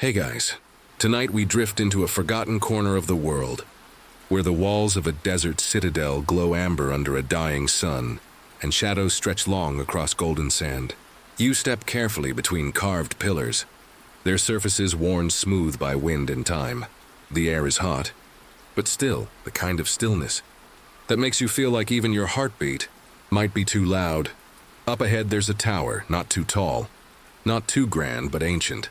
Hey guys, tonight we drift into a forgotten corner of the world, where the walls of a desert citadel glow amber under a dying sun, and shadows stretch long across golden sand. You step carefully between carved pillars, their surfaces worn smooth by wind and time. The air is hot, but still the kind of stillness that makes you feel like even your heartbeat might be too loud. Up ahead there's a tower, not too tall, not too grand, but ancient,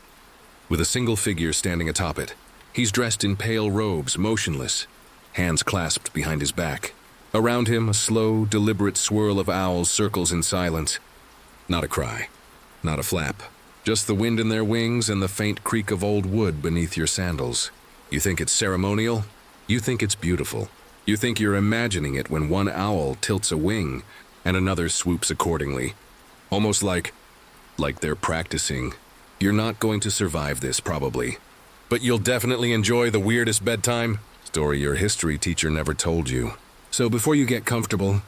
with a single figure standing atop it. He's dressed in pale robes, motionless, hands clasped behind his back. Around him, a slow, deliberate swirl of owls circles in silence. Not a cry, not a flap, just the wind in their wings and the faint creak of old wood beneath your sandals. You think it's ceremonial? You think it's beautiful. You think you're imagining it when one owl tilts a wing and another swoops accordingly, almost like they're practicing. You're not going to survive this, probably, but you'll definitely enjoy the weirdest bedtime story your history teacher never told you. So before you get comfortable,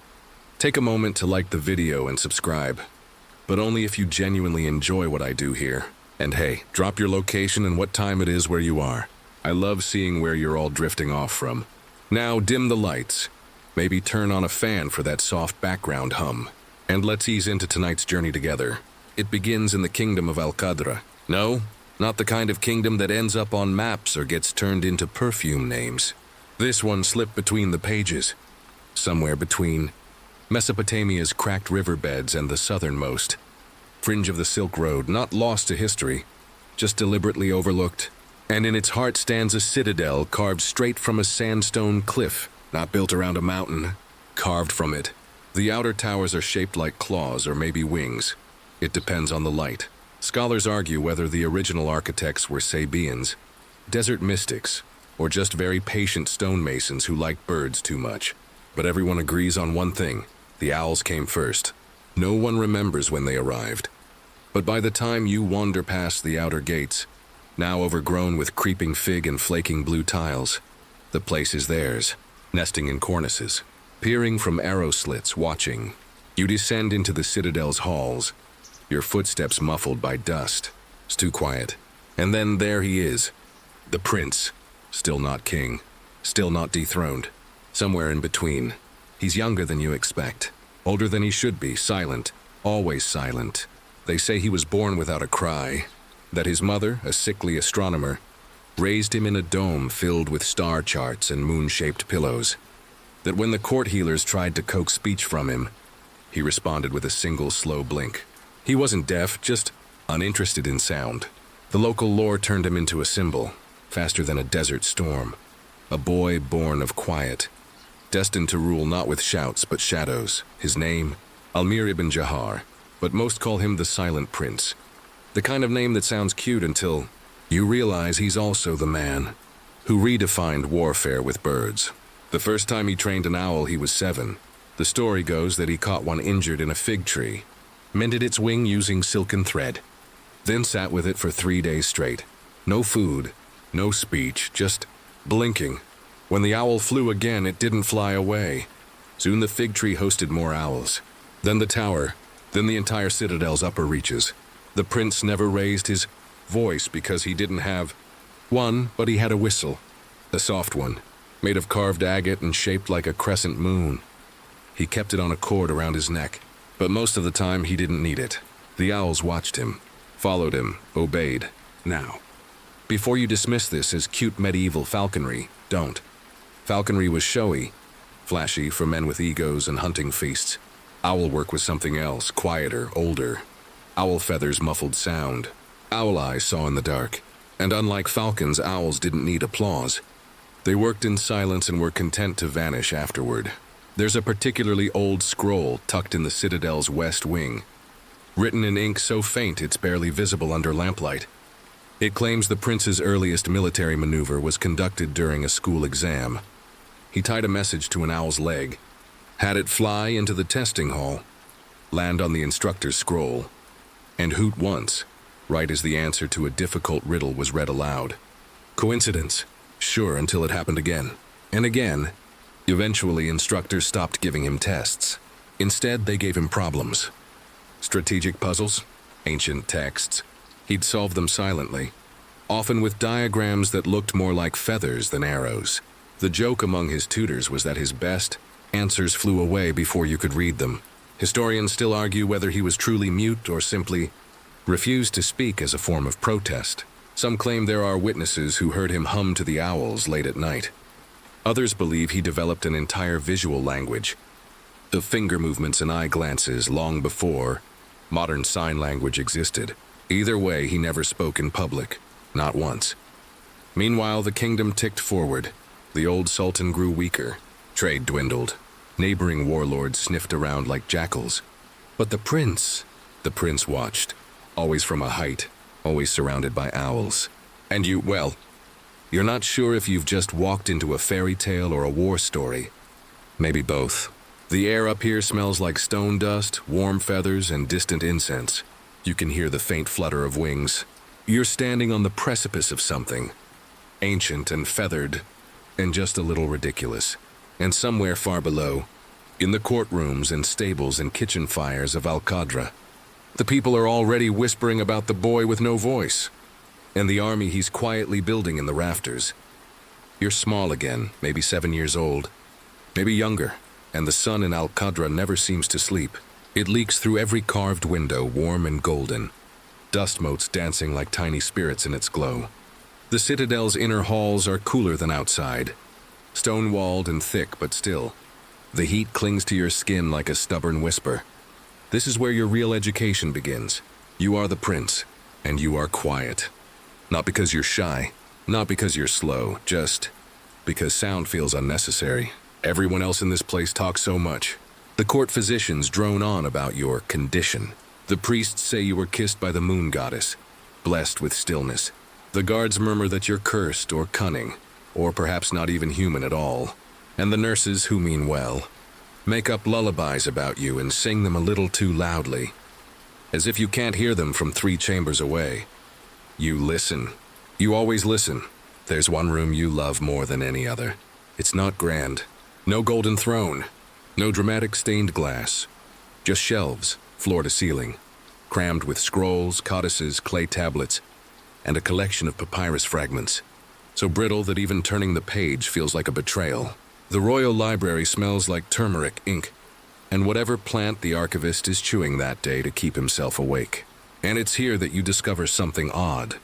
take a moment to like the video and subscribe, but only if you genuinely enjoy what I do here. And hey, drop your location and what time it is where you are. I love seeing where you're all drifting off from. Now dim the lights, maybe turn on a fan for that soft background hum, and let's ease into tonight's journey together. It begins in the kingdom of Al-Qadra. No, not the kind of kingdom that ends up on maps or gets turned into perfume names. This one slipped between the pages, somewhere between Mesopotamia's cracked riverbeds and the southernmost fringe of the Silk Road, not lost to history, just deliberately overlooked. And in its heart stands a citadel carved straight from a sandstone cliff, not built around a mountain, carved from it. The outer towers are shaped like claws or maybe wings. It depends on the light. Scholars argue whether the original architects were Sabaeans, desert mystics, or just very patient stonemasons who liked birds too much. But everyone agrees on one thing: the owls came first. No one remembers when they arrived. But by the time you wander past the outer gates, now overgrown with creeping fig and flaking blue tiles, the place is theirs, nesting in cornices, peering from arrow slits, watching. You descend into the citadel's halls, your footsteps muffled by dust. It's too quiet. And then there he is, the prince, still not king, still not dethroned, somewhere in between. He's younger than you expect, older than he should be, silent, always silent. They say he was born without a cry, that his mother, a sickly astronomer, raised him in a dome filled with star charts and moon-shaped pillows, that when the court healers tried to coax speech from him, he responded with a single slow blink. He wasn't deaf, just uninterested in sound. The local lore turned him into a symbol, faster than a desert storm. A boy born of quiet, destined to rule not with shouts but shadows. His name, Almir ibn Jahar, but most call him the Silent Prince. The kind of name that sounds cute until you realize he's also the man who redefined warfare with birds. The first time he trained an owl, he was 7. The story goes that he caught one injured in a fig tree, mended its wing using silken thread, then sat with it for 3 days straight. No food, no speech, just blinking. When the owl flew again, it didn't fly away. Soon the fig tree hosted more owls. Then the tower, then the entire citadel's upper reaches. The prince never raised his voice because he didn't have one, but he had a whistle, a soft one, made of carved agate and shaped like a crescent moon. He kept it on a cord around his neck, but most of the time he didn't need it. The owls watched him, followed him, obeyed. Now, before you dismiss this as cute medieval falconry, don't. Falconry was showy, flashy for men with egos and hunting feasts. Owl work was something else, quieter, older. Owl feathers muffled sound. Owl eyes saw in the dark. And unlike falcons, owls didn't need applause. They worked in silence and were content to vanish afterward. There's a particularly old scroll tucked in the citadel's west wing, written in ink so faint it's barely visible under lamplight. It claims the prince's earliest military maneuver was conducted during a school exam. He tied a message to an owl's leg, had it fly into the testing hall, land on the instructor's scroll, and hoot once, right as the answer to a difficult riddle was read aloud. Coincidence? Sure, until it happened again. And again. Eventually, instructors stopped giving him tests. Instead, they gave him problems. Strategic puzzles, ancient texts. He'd solve them silently, often with diagrams that looked more like feathers than arrows. The joke among his tutors was that his best answers flew away before you could read them. Historians still argue whether he was truly mute or simply refused to speak as a form of protest. Some claim there are witnesses who heard him hum to the owls late at night. Others believe he developed an entire visual language of finger movements and eye glances long before modern sign language existed. Either way, he never spoke in public, not once. Meanwhile, the kingdom ticked forward. The old sultan grew weaker. Trade dwindled. Neighboring warlords sniffed around like jackals. But the prince watched, always from a height, always surrounded by owls. And you're not sure if you've just walked into a fairy tale or a war story. Maybe both. The air up here smells like stone dust, warm feathers, and distant incense. You can hear the faint flutter of wings. You're standing on the precipice of something, ancient and feathered, and just a little ridiculous. And somewhere far below, in the courtrooms and stables and kitchen fires of Al-Qadra, the people are already whispering about the boy with no voice, and the army he's quietly building in the rafters. You're small again, maybe 7 years old, maybe younger, and the sun in Al-Qadra never seems to sleep. It leaks through every carved window, warm and golden, dust motes dancing like tiny spirits in its glow. The citadel's inner halls are cooler than outside, stone-walled and thick, but still, the heat clings to your skin like a stubborn whisper. This is where your real education begins. You are the prince, and you are quiet. Not because you're shy, not because you're slow, just because sound feels unnecessary. Everyone else in this place talks so much. The court physicians drone on about your condition. The priests say you were kissed by the moon goddess, blessed with stillness. The guards murmur that you're cursed or cunning, or perhaps not even human at all. And the nurses, who mean well, make up lullabies about you and sing them a little too loudly, as if you can't hear them from 3 chambers away. You listen. You always listen. There's one room you love more than any other. It's not grand. No golden throne. No dramatic stained glass. Just shelves, floor to ceiling, crammed with scrolls, codices, clay tablets, and a collection of papyrus fragments, so brittle that even turning the page feels like a betrayal. The royal library smells like turmeric ink, and whatever plant the archivist is chewing that day to keep himself awake. And it's here that you discover something odd.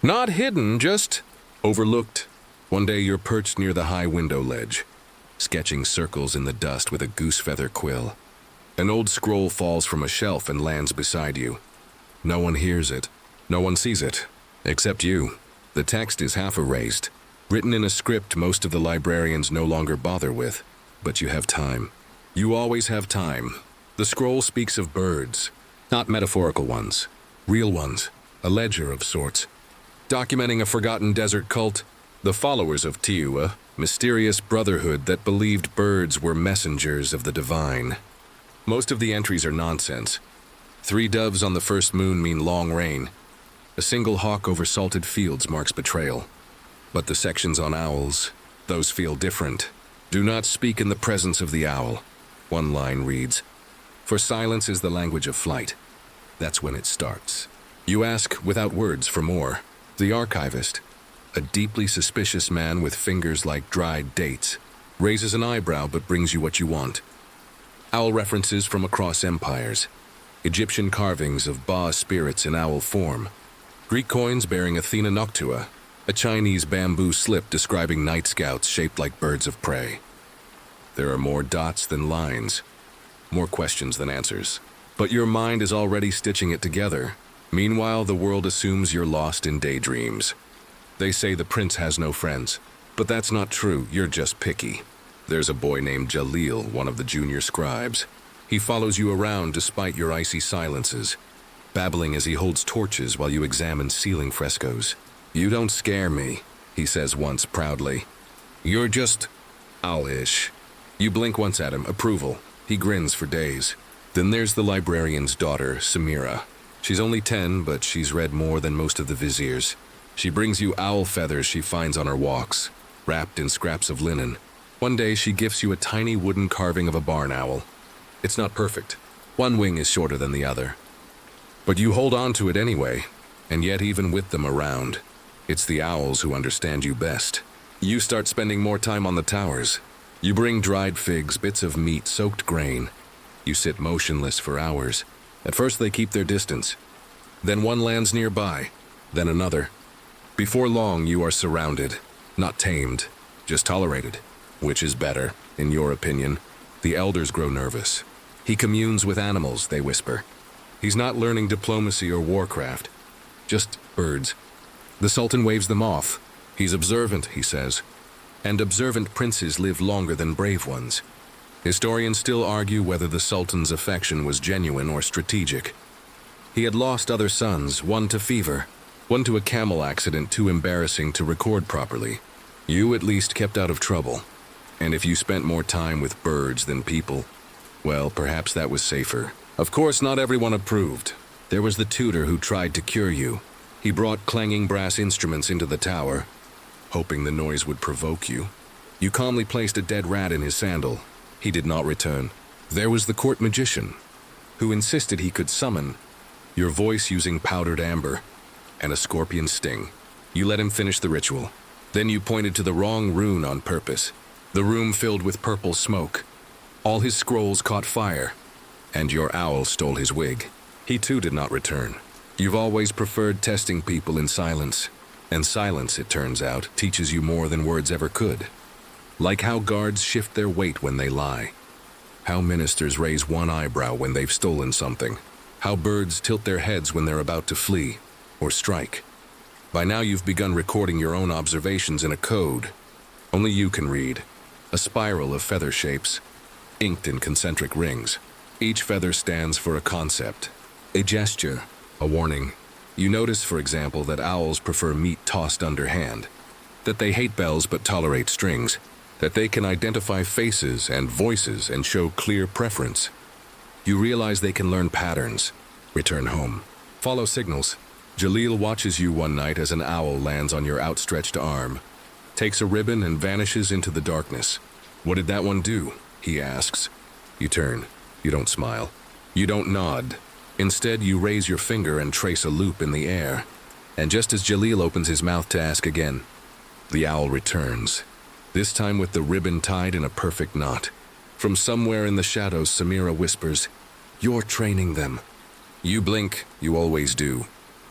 Not hidden, just overlooked. One day you're perched near the high window ledge, sketching circles in the dust with a goose feather quill. An old scroll falls from a shelf and lands beside you. No one hears it. No one sees it, except you. The text is half erased, written in a script most of the librarians no longer bother with, but you have time. You always have time. The scroll speaks of birds, not metaphorical ones, real ones, a ledger of sorts, documenting a forgotten desert cult, the followers of Tiu, a mysterious brotherhood that believed birds were messengers of the divine. Most of the entries are nonsense. 3 doves on the first moon mean long rain. A single hawk over salted fields marks betrayal. But the sections on owls, those feel different. Do not speak in the presence of the owl. One line reads, "For silence is the language of flight." That's when it starts. You ask without words for more. The archivist, a deeply suspicious man with fingers like dried dates, raises an eyebrow but brings you what you want. Owl references from across empires, Egyptian carvings of Ba spirits in owl form, Greek coins bearing Athena Noctua, a Chinese bamboo slip describing night scouts shaped like birds of prey. There are more dots than lines, more questions than answers. But your mind is already stitching it together. Meanwhile, the world assumes you're lost in daydreams. They say the prince has no friends, but that's not true. You're just picky. There's a boy named Jalil, one of the junior scribes. He follows you around despite your icy silences, babbling as he holds torches while you examine ceiling frescoes. "You don't scare me," he says once proudly. "You're just owlish." You blink once at him, approval. He grins for days. Then there's the librarian's daughter, Samira. She's only 10, but she's read more than most of the viziers. She brings you owl feathers she finds on her walks, wrapped in scraps of linen. One day she gifts you a tiny wooden carving of a barn owl. It's not perfect. One wing is shorter than the other. But you hold on to it anyway, and yet even with them around, It's the owls who understand you best. You start spending more time on the towers. You bring dried figs, bits of meat, soaked grain. You sit motionless for hours. At first they keep their distance. Then one lands nearby, then another. Before long you are surrounded, not tamed, just tolerated. Which is better, in your opinion? The elders grow nervous. He communes with animals, they whisper. He's not learning diplomacy or warcraft, just birds. The Sultan waves them off. He's observant, he says. And observant princes live longer than brave ones. Historians still argue whether the Sultan's affection was genuine or strategic. He had lost other sons, one to fever, one to a camel accident too embarrassing to record properly. You at least kept out of trouble. And if you spent more time with birds than people, well, perhaps that was safer. Of course, not everyone approved. There was the tutor who tried to cure you. He brought clanging brass instruments into the tower, hoping the noise would provoke you. You calmly placed a dead rat in his sandal. He did not return. There was the court magician, who insisted he could summon your voice using powdered amber and a scorpion sting. You let him finish the ritual. Then you pointed to the wrong rune on purpose. The room filled with purple smoke. All his scrolls caught fire, and your owl stole his wig. He too did not return. You've always preferred testing people in silence, and silence, it turns out, teaches you more than words ever could. Like how guards shift their weight when they lie. How ministers raise one eyebrow when they've stolen something. How birds tilt their heads when they're about to flee or strike. By now you've begun recording your own observations in a code only you can read. A spiral of feather shapes, inked in concentric rings. Each feather stands for a concept, a gesture, a warning. You notice, for example, that owls prefer meat tossed underhand, that they hate bells but tolerate strings, that they can identify faces and voices and show clear preference. You realize they can learn patterns, return home, follow signals. Jalil watches you one night as an owl lands on your outstretched arm, takes a ribbon and vanishes into the darkness. What did that one do? He asks. You turn. You don't smile. You don't nod. Instead, you raise your finger and trace a loop in the air. And just as Jalil opens his mouth to ask again, the owl returns. This time with the ribbon tied in a perfect knot. From somewhere in the shadows, Samira whispers, "You're training them." You blink, you always do.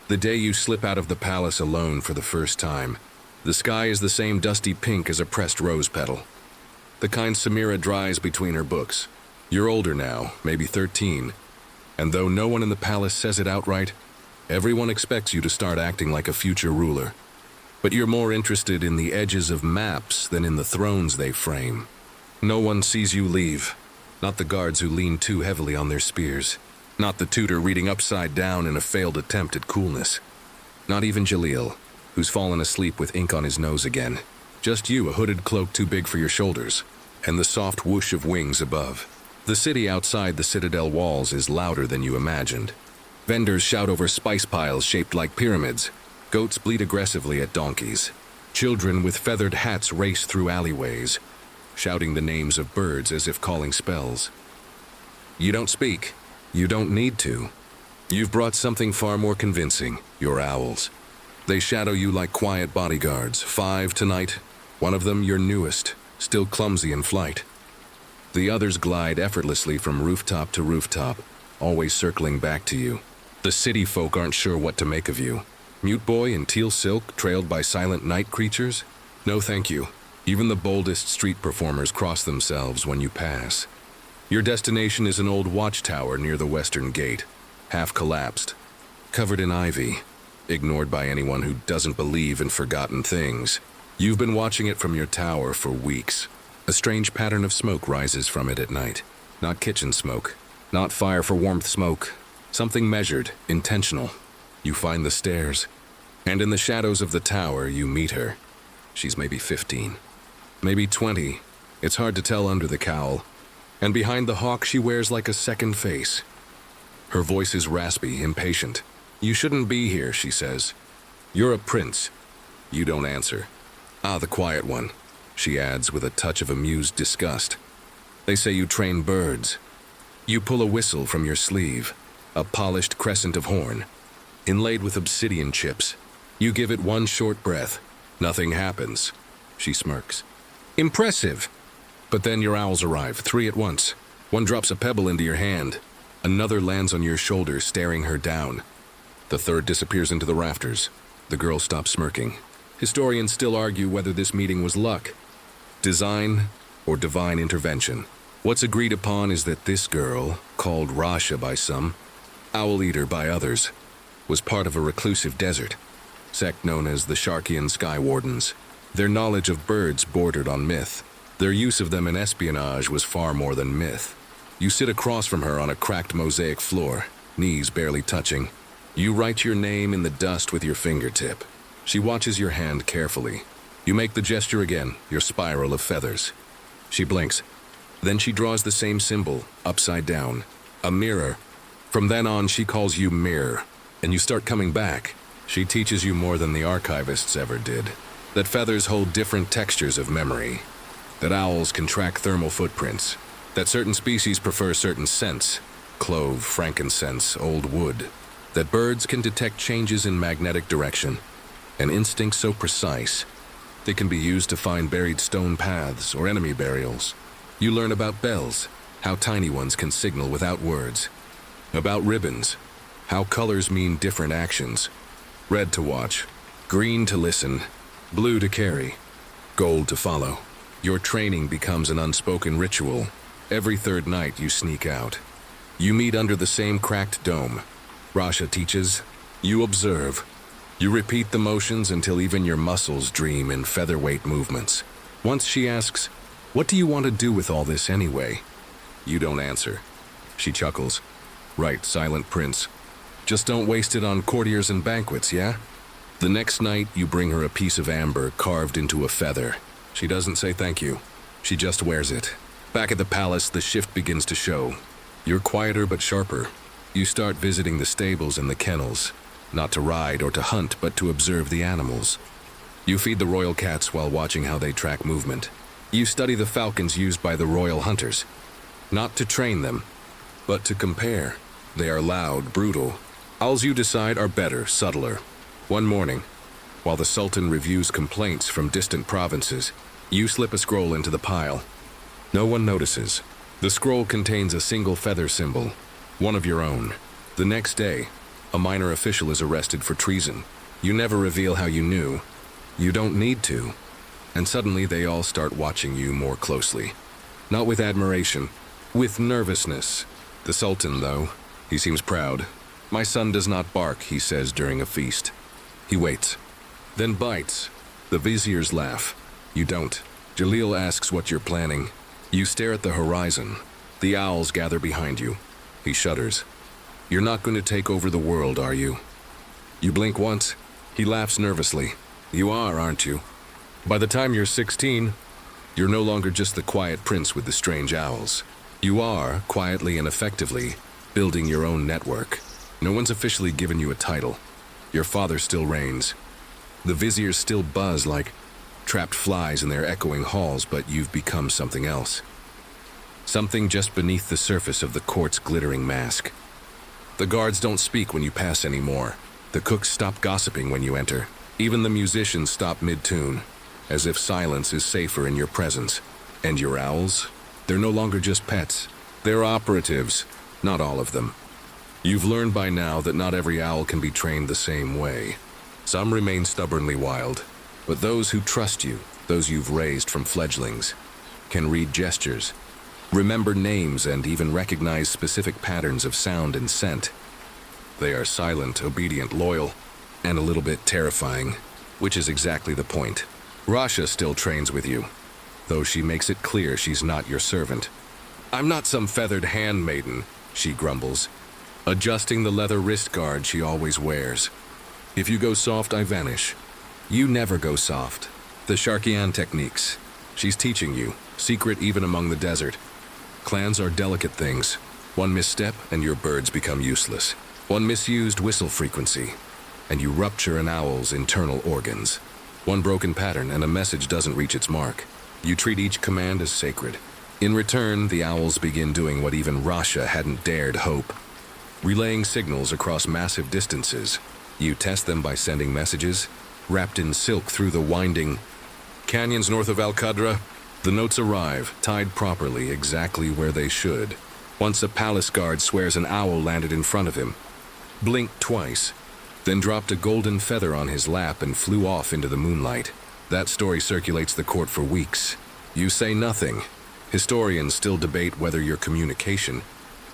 The day you slip out of the palace alone for the first time, the sky is the same dusty pink as a pressed rose petal. The kind Samira dries between her books. You're older now, maybe 13, and though no one in the palace says it outright, everyone expects you to start acting like a future ruler. But you're more interested in the edges of maps than in the thrones they frame. No one sees you leave. Not the guards who lean too heavily on their spears. Not the tutor reading upside down in a failed attempt at coolness. Not even Jalil, who's fallen asleep with ink on his nose again. Just you, a hooded cloak too big for your shoulders, and the soft whoosh of wings above. The city outside the citadel walls is louder than you imagined. Vendors shout over spice piles shaped like pyramids. Goats bleat aggressively at donkeys. Children with feathered hats race through alleyways, shouting the names of birds as if calling spells. You don't speak. You don't need to. You've brought something far more convincing, your owls. They shadow you like quiet bodyguards, 5 tonight. One of them your newest, still clumsy in flight. The others glide effortlessly from rooftop to rooftop, always circling back to you. The city folk aren't sure what to make of you. Mute boy in teal silk, trailed by silent night creatures? No thank you. Even the boldest street performers cross themselves when you pass. Your destination is an old watchtower near the western gate, half collapsed, covered in ivy, ignored by anyone who doesn't believe in forgotten things. You've been watching it from your tower for weeks. A strange pattern of smoke rises from it at night. Not kitchen smoke, not fire for warmth smoke. Something measured, intentional. You find the stairs, and in the shadows of the tower you meet her. She's maybe 15, maybe 20. It's hard to tell under the cowl. And behind the hawk she wears like a second face. Her voice is raspy, impatient. You shouldn't be here, she says. You're a prince. You don't answer. Ah, the quiet one, she adds with a touch of amused disgust. They say you train birds. You pull a whistle from your sleeve, a polished crescent of horn, inlaid with obsidian chips. You give it one short breath. Nothing happens. She smirks. Impressive. But then your owls arrive, 3 at once. One drops a pebble into your hand. Another lands on your shoulder, staring her down. The third disappears into the rafters. The girl stops smirking. Historians still argue whether this meeting was luck, design, or divine intervention. What's agreed upon is that this girl, called Rasha by some, Owl Eater by others, was part of a reclusive desert, sect known as the Sharkian Sky Wardens. Their knowledge of birds bordered on myth. Their use of them in espionage was far more than myth. You sit across from her on a cracked mosaic floor, knees barely touching. You write your name in the dust with your fingertip. She watches your hand carefully. You make the gesture again, your spiral of feathers. She blinks. Then she draws the same symbol, upside down. A mirror. From then on, she calls you Mirror, and you start coming back. She teaches you more than the archivists ever did. That feathers hold different textures of memory. That owls can track thermal footprints. That certain species prefer certain scents. Clove, frankincense, old wood. That birds can detect changes in magnetic direction. An instinct so precise, they can be used to find buried stone paths or enemy burials. You learn about bells, how tiny ones can signal without words. About ribbons, how colors mean different actions. Red to watch, green to listen, blue to carry, gold to follow. Your training becomes an unspoken ritual. Every third night you sneak out. You meet under the same cracked dome. Rasha teaches, you observe. You repeat the motions until even your muscles dream in featherweight movements. Once she asks, what do you want to do with all this anyway? You don't answer. She chuckles. Right, silent prince. Just don't waste it on courtiers and banquets, yeah? The next night, you bring her a piece of amber carved into a feather. She doesn't say thank you. She just wears it. Back at the palace, the shift begins to show. You're quieter but sharper. You start visiting the stables and the kennels. Not to ride or to hunt, but to observe the animals. You feed the royal cats while watching how they track movement. You study the falcons used by the royal hunters. Not to train them, but to compare. They are loud, brutal. Owls you decide are better, subtler. One morning, while the Sultan reviews complaints from distant provinces, you slip a scroll into the pile. No one notices. The scroll contains a single feather symbol, one of your own. The next day, a minor official is arrested for treason. You never reveal how you knew. You don't need to. And suddenly they all start watching you more closely. Not with admiration, with nervousness. The Sultan, though, he seems proud. My son does not bark, he says during a feast. He waits, then bites. The viziers laugh. You don't. Jalil asks what you're planning. You stare at the horizon. The owls gather behind you. He shudders. You're not going to take over the world, are you? You blink once. He laughs nervously. You are, aren't you? By the time you're 16, you're no longer just the quiet prince with the strange owls. You are, quietly and effectively, building your own network. No one's officially given you a title. Your father still reigns. The viziers still buzz like trapped flies in their echoing halls, but you've become something else. Something just beneath the surface of the court's glittering mask. The guards don't speak when you pass anymore. The cooks stop gossiping when you enter. Even the musicians stop mid-tune, as if silence is safer in your presence. And your owls? They're no longer just pets. They're operatives, not all of them. You've learned by now that not every owl can be trained the same way. Some remain stubbornly wild, but those who trust you, those you've raised from fledglings, can read gestures, remember names, and even recognize specific patterns of sound and scent. They are silent, obedient, loyal, and a little bit terrifying, which is exactly the point. Rasha still trains with you, though she makes it clear she's not your servant. I'm not some feathered handmaiden, she grumbles, adjusting the leather wrist guard she always wears. If you go soft, I vanish. You never go soft. The Sharkian techniques. She's teaching you, secret even among the desert. Clans are delicate things. One misstep and your birds become useless. One misused whistle frequency, and you rupture an owl's internal organs. One broken pattern and a message doesn't reach its mark. You treat each command as sacred. In return, the owls begin doing what even Rasha hadn't dared hope. Relaying signals across massive distances. You test them by sending messages, wrapped in silk through the winding canyons north of Al-Qadra. The notes arrive, tied properly, exactly where they should. Once a palace guard swears an owl landed in front of him, blinked twice, then dropped a golden feather on his lap and flew off into the moonlight. That story circulates the court for weeks. You say nothing. Historians still debate whether your communication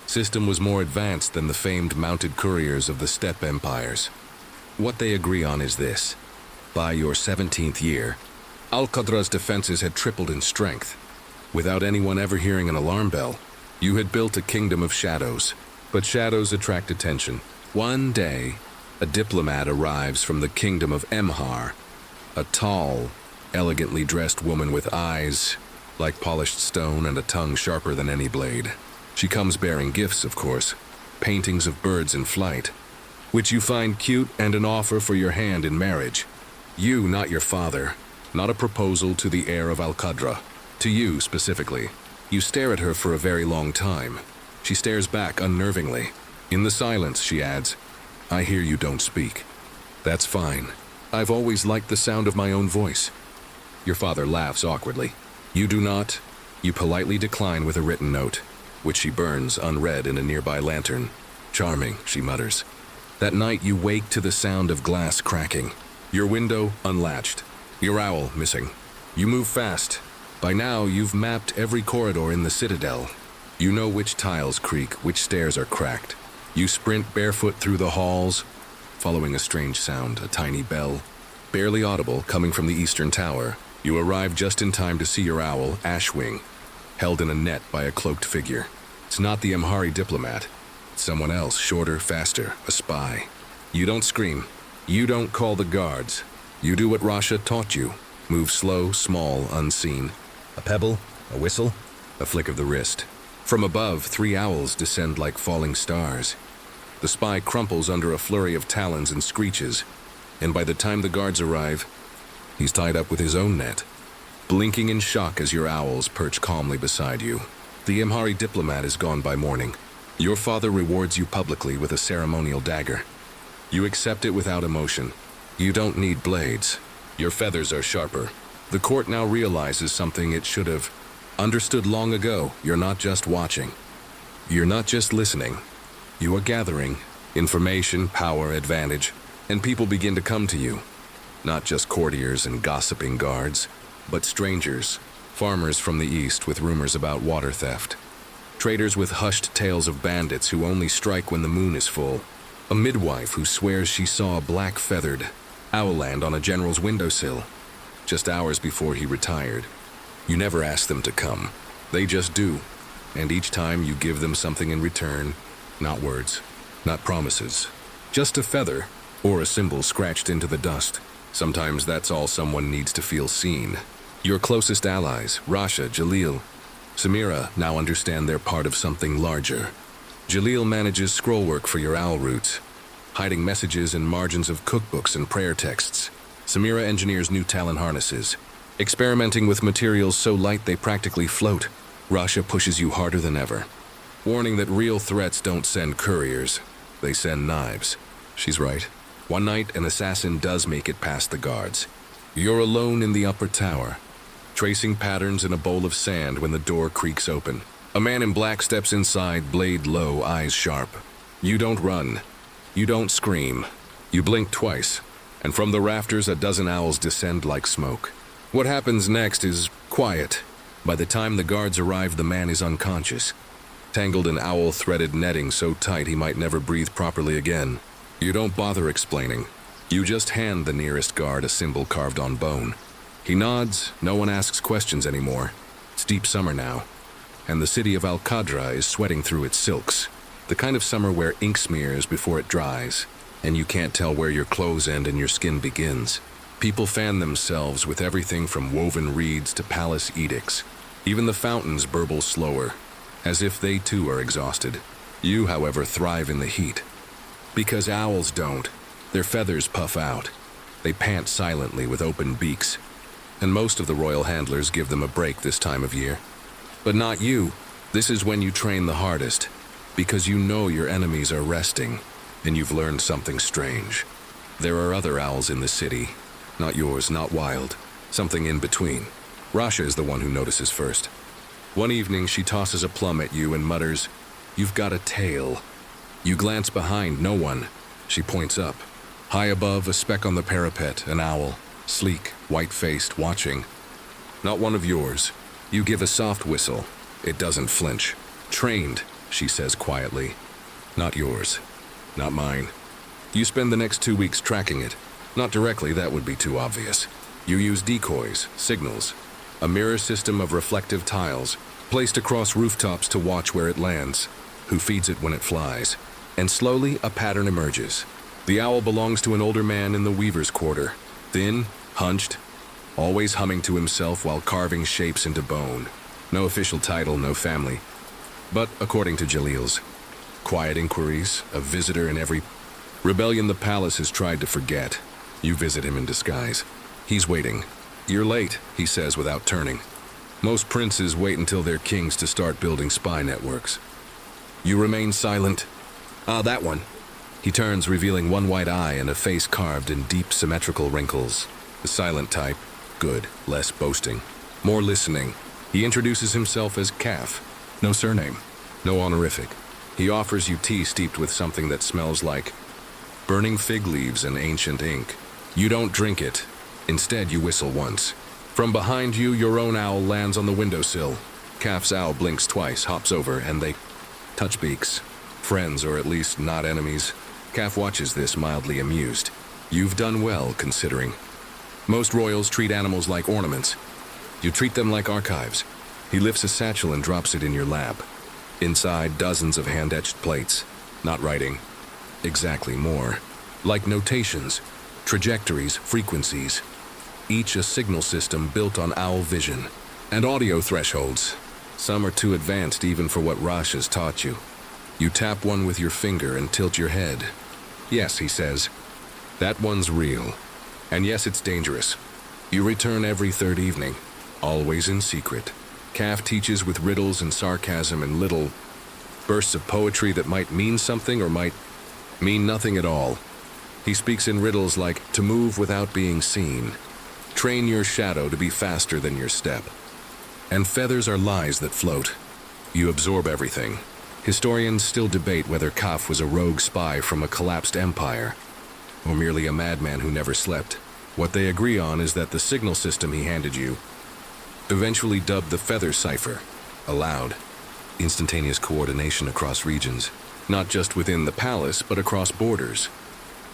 system was more advanced than the famed mounted couriers of the steppe empires. What they agree on is this. By your 17th year, Al-Qadra's defenses had tripled in strength. Without anyone ever hearing an alarm bell, you had built a kingdom of shadows. But shadows attract attention. One day, a diplomat arrives from the kingdom of Emhar, a tall, elegantly dressed woman with eyes like polished stone and a tongue sharper than any blade. She comes bearing gifts, of course, paintings of birds in flight, which you find cute, and an offer for your hand in marriage. You, not your father, not a proposal to the heir of Al-Qadra. To you, specifically. You stare at her for a very long time. She stares back unnervingly. In the silence, she adds, "I hear you don't speak." "That's fine. I've always liked the sound of my own voice." Your father laughs awkwardly. You do not. You politely decline with a written note, which she burns unread in a nearby lantern. "Charming," she mutters. That night you wake to the sound of glass cracking. Your window unlatched. Your owl missing. You move fast. By now you've mapped every corridor in the citadel. You know which tiles creak, which stairs are cracked. You sprint barefoot through the halls, following a strange sound, a tiny bell, barely audible, coming from the eastern tower. You arrive just in time to see your owl, Ashwing, held in a net by a cloaked figure. It's not the Amhari diplomat. It's someone else, shorter, faster, a spy. You don't scream. You don't call the guards. You do what Rasha taught you. Move slow, small, unseen. A pebble, a whistle, a flick of the wrist. From above, 3 owls descend like falling stars. The spy crumples under a flurry of talons and screeches, and by the time the guards arrive, he's tied up with his own net, blinking in shock as your owls perch calmly beside you. The Amhari diplomat is gone by morning. Your father rewards you publicly with a ceremonial dagger. You accept it without emotion. You don't need blades. Your feathers are sharper. The court now realizes something it should have understood long ago. You're not just watching. You're not just listening. You are gathering information, power, advantage, and people begin to come to you. Not just courtiers and gossiping guards, but strangers, farmers from the east with rumors about water theft, traders with hushed tales of bandits who only strike when the moon is full, a midwife who swears she saw a black-feathered owl land on a general's windowsill just hours before he retired. You never ask them to come. They just do, and each time you give them something in return. Not words, not promises, just a feather or a symbol scratched into the dust. Sometimes that's all someone needs to feel seen. Your closest allies, Rasha, Jalil, Samira, now understand they're part of something larger. Jalil manages scrollwork for your owl roots, hiding messages in margins of cookbooks and prayer texts. Samira engineers new talon harnesses, experimenting with materials so light they practically float. Rasha pushes you harder than ever, warning that real threats don't send couriers, they send knives. She's right. One night, an assassin does make it past the guards. You're alone in the upper tower, tracing patterns in a bowl of sand when the door creaks open. A man in black steps inside, blade low, eyes sharp. You don't run. You don't scream. You blink twice, and from the rafters a dozen owls descend like smoke. What happens next is quiet. By the time the guards arrive, the man is unconscious, tangled in owl-threaded netting so tight he might never breathe properly again. You don't bother explaining. You just hand the nearest guard a symbol carved on bone. He nods. No one asks questions anymore. It's deep summer now, and the city of Al-Qadra is sweating through its silks. The kind of summer where ink smears before it dries, and you can't tell where your clothes end and your skin begins. People fan themselves with everything from woven reeds to palace edicts. Even the fountains burble slower, as if they too are exhausted. You, however, thrive in the heat. Because owls don't. Their feathers puff out. They pant silently with open beaks, and most of the royal handlers give them a break this time of year. But not you. This is when you train the hardest, because you know your enemies are resting, and you've learned something strange. There are other owls in the city. Not yours, not wild. Something in between. Rasha is the one who notices first. One evening, she tosses a plum at you and mutters, "You've got a tail." You glance behind, no one. She points up. High above, a speck on the parapet, an owl, sleek, white-faced, watching. Not one of yours. You give a soft whistle. It doesn't flinch. "Trained," she says quietly. "Not yours. Not mine." You spend the next 2 weeks tracking it. Not directly, that would be too obvious. You use decoys, signals, a mirror system of reflective tiles placed across rooftops to watch where it lands, who feeds it when it flies. And slowly, a pattern emerges. The owl belongs to an older man in the weaver's quarter, thin, hunched, always humming to himself while carving shapes into bone. No official title, no family. But according to Jalil's quiet inquiries, a visitor in every rebellion the palace has tried to forget. You visit him in disguise. He's waiting. "You're late," he says without turning. Most princes wait until they're kings to start building spy networks. You remain silent. "Ah, that one." He turns, revealing one white eye and a face carved in deep, symmetrical wrinkles. The silent type. Good, less boasting. More listening. He introduces himself as Calf. No surname. No honorific. He offers you tea steeped with something that smells like burning fig leaves and ancient ink. You don't drink it. Instead, you whistle once. From behind you, your own owl lands on the windowsill. Calf's owl blinks twice, hops over, and they touch beaks. Friends, or at least not enemies. Calf watches this, mildly amused. You've done well, considering. Most royals treat animals like ornaments. You treat them like archives. He lifts a satchel and drops it in your lap. Inside, dozens of hand-etched plates. Not writing. Exactly, more. Like notations, trajectories, frequencies. Each a signal system built on owl vision. And audio thresholds. Some are too advanced even for what Rosh has taught you. You tap one with your finger and tilt your head. "Yes," he says. "That one's real. And yes, it's dangerous." You return every third evening, always in secret. Calf teaches with riddles and sarcasm and little bursts of poetry that might mean something or might mean nothing at all. He speaks in riddles like, "To move without being seen. Train your shadow to be faster than your step." And feathers are lies that float. You absorb everything. Historians still debate whether Kaf was a rogue spy from a collapsed empire, or merely a madman who never slept. What they agree on is that the signal system he handed you, eventually dubbed the Feather Cipher, allowed instantaneous coordination across regions, not just within the palace, but across borders.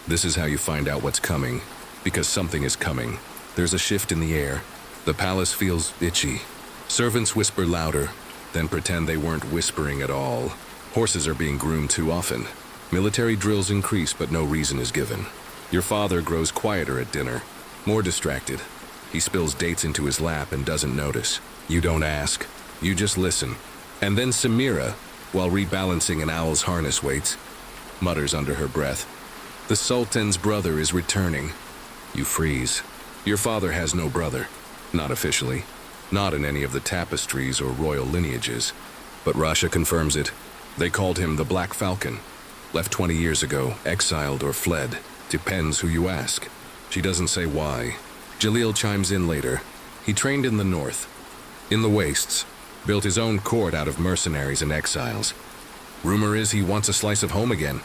This is how you find out what's coming, because something is coming. There's a shift in the air. The palace feels itchy. Servants whisper louder, then pretend they weren't whispering at all. Horses are being groomed too often. Military drills increase, but no reason is given. Your father grows quieter at dinner, more distracted. He spills dates into his lap and doesn't notice. You don't ask. You just listen. And then Samira, while rebalancing an owl's harness weights, mutters under her breath, "The Sultan's brother is returning." You freeze. Your father has no brother. Not officially. Not in any of the tapestries or royal lineages. But Rasha confirms it. They called him the Black Falcon. Left 20 years ago, exiled or fled. Depends who you ask. She doesn't say why. Jalil chimes in later. He trained in the north. In the wastes. Built his own court out of mercenaries and exiles. Rumor is he wants a slice of home again.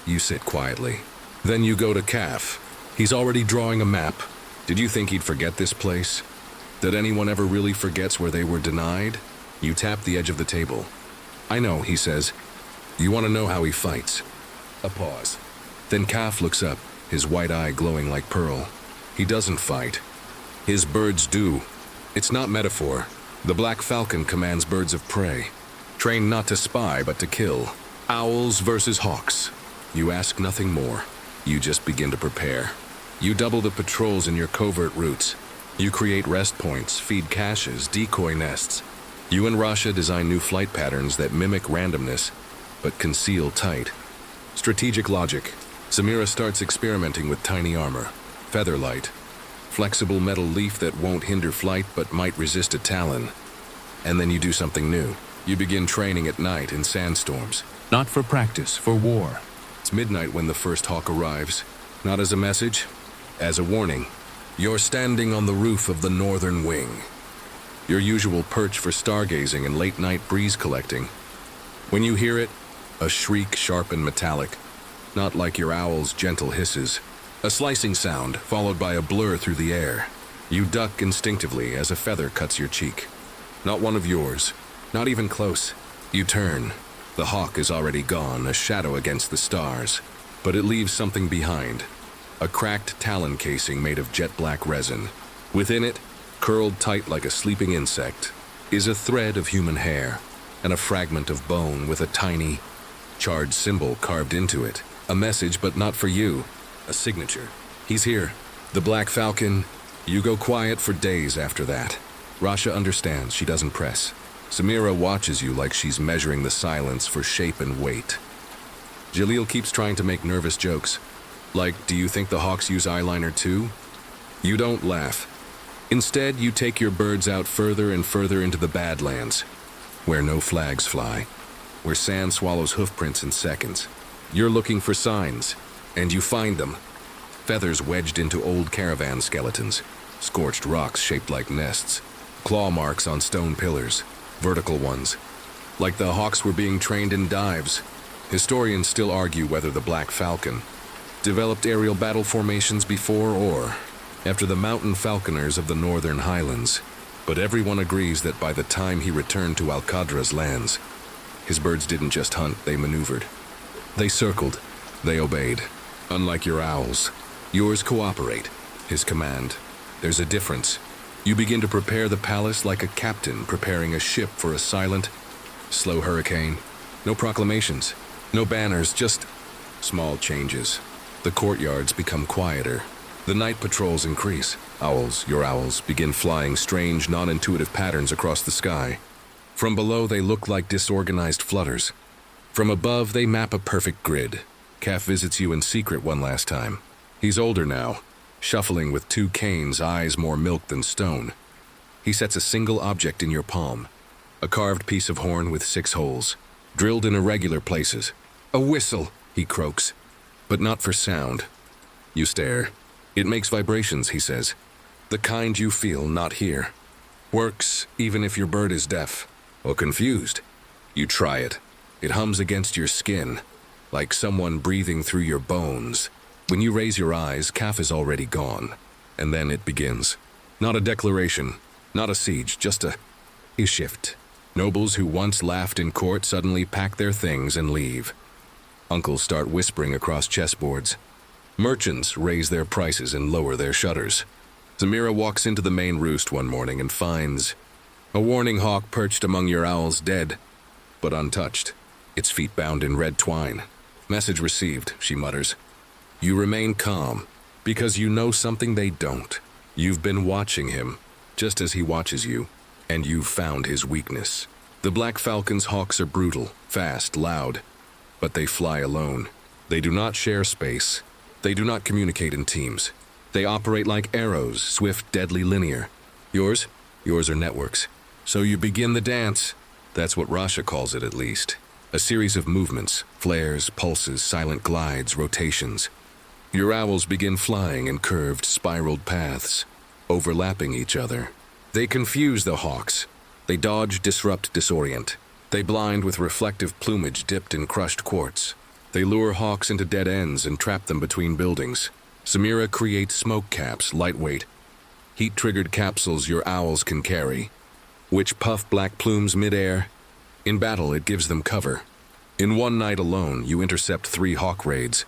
You sit quietly. Then you go to Kaf. He's already drawing a map. Did you think he'd forget this place? That anyone ever really forgets where they were denied? You tap the edge of the table. "I know," he says. "You want to know how he fights." A pause. Then Kaf looks up, his white eye glowing like pearl. He doesn't fight. His birds do. It's not metaphor. The Black Falcon commands birds of prey. Trained not to spy, but to kill. Owls versus hawks. You ask nothing more. You just begin to prepare. You double the patrols in your covert routes. You create rest points, feed caches, decoy nests. You and Rasha design new flight patterns that mimic randomness, but conceal tight. Strategic logic. Samira starts experimenting with tiny armor, featherlight, flexible metal leaf that won't hinder flight but might resist a talon. And then you do something new. You begin training at night in sandstorms. Not for practice, for war. It's midnight when the first hawk arrives. Not as a message, as a warning. You're standing on the roof of the northern wing, your usual perch for stargazing and late-night breeze collecting. When you hear it, a shriek sharp and metallic, not like your owl's gentle hisses. A slicing sound, followed by a blur through the air. You duck instinctively as a feather cuts your cheek. Not one of yours, not even close. You turn. The hawk is already gone, a shadow against the stars. But it leaves something behind. A cracked talon casing made of jet black resin. Within it, curled tight like a sleeping insect, is a thread of human hair and a fragment of bone with a tiny, charred symbol carved into it. A message, but not for you. A signature. He's here. The Black Falcon. You go quiet for days after that. Rasha understands. She doesn't press. Samira watches you like she's measuring the silence for shape and weight. Jalil keeps trying to make nervous jokes. Like, do you think the hawks use eyeliner too? You don't laugh. Instead, you take your birds out further and further into the Badlands, where no flags fly, where sand swallows hoofprints in seconds. You're looking for signs, and you find them. Feathers wedged into old caravan skeletons, scorched rocks shaped like nests, claw marks on stone pillars, vertical ones. Like the hawks were being trained in dives. Historians still argue whether the Black Falcon developed aerial battle formations before or after the mountain falconers of the northern highlands. But everyone agrees that by the time he returned to Al-Qadra's lands, his birds didn't just hunt, they maneuvered. They circled, they obeyed. Unlike your owls, yours cooperate, his command. There's a difference. You begin to prepare the palace like a captain preparing a ship for a silent, slow hurricane. No proclamations, no banners, just small changes. The courtyards become quieter. The night patrols increase. Owls, your owls, begin flying strange, non-intuitive patterns across the sky. From below, they look like disorganized flutters. From above, they map a perfect grid. Calf visits you in secret one last time. He's older now, shuffling with 2 canes, eyes more milk than stone. He sets a single object in your palm, a carved piece of horn with 6 holes, drilled in irregular places. A whistle, he croaks, but not for sound. You stare. It makes vibrations, he says. The kind you feel, not hear. Works even if your bird is deaf or confused. You try it. It hums against your skin, like someone breathing through your bones. When you raise your eyes, Calf is already gone. And then it begins. Not a declaration, not a siege, just a shift. Nobles who once laughed in court suddenly pack their things and leave. Uncles start whispering across chessboards. Merchants raise their prices and lower their shutters. Samira walks into the main roost one morning and finds a warning hawk perched among your owls, dead, but untouched, its feet bound in red twine. Message received, she mutters. You remain calm, because you know something they don't. You've been watching him, just as he watches you, and you've found his weakness. The Black Falcon's hawks are brutal, fast, loud, but they fly alone. They do not share space. They do not communicate in teams. They operate like arrows, swift, deadly, linear. Yours are networks. So you begin the dance. That's what Rasha calls it, at least. A series of movements, flares, pulses, silent glides, rotations. Your owls begin flying in curved, spiraled paths, overlapping each other. They confuse the hawks. They dodge, disrupt, disorient. They blind with reflective plumage dipped in crushed quartz. They lure hawks into dead ends and trap them between buildings. Samira creates smoke caps, lightweight, heat-triggered capsules your owls can carry, which puff black plumes midair. In battle, it gives them cover. In one night alone, you intercept 3 hawk raids.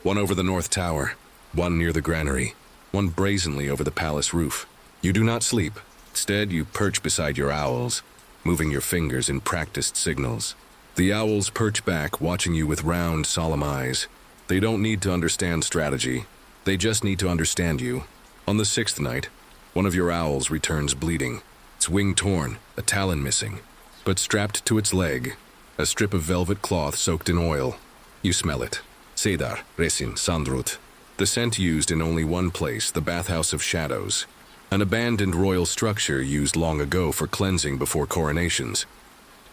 One over the North Tower, one near the granary, one brazenly over the palace roof. You do not sleep. Instead, you perch beside your owls, moving your fingers in practiced signals. The owls perch back, watching you with round, solemn eyes. They don't need to understand strategy. They just need to understand you. On the 6th night, one of your owls returns bleeding, its wing torn, a talon missing, but strapped to its leg, a strip of velvet cloth soaked in oil. You smell it. Cedar, resin, sandrut. The scent used in only one place, the bathhouse of shadows. An abandoned royal structure used long ago for cleansing before coronations.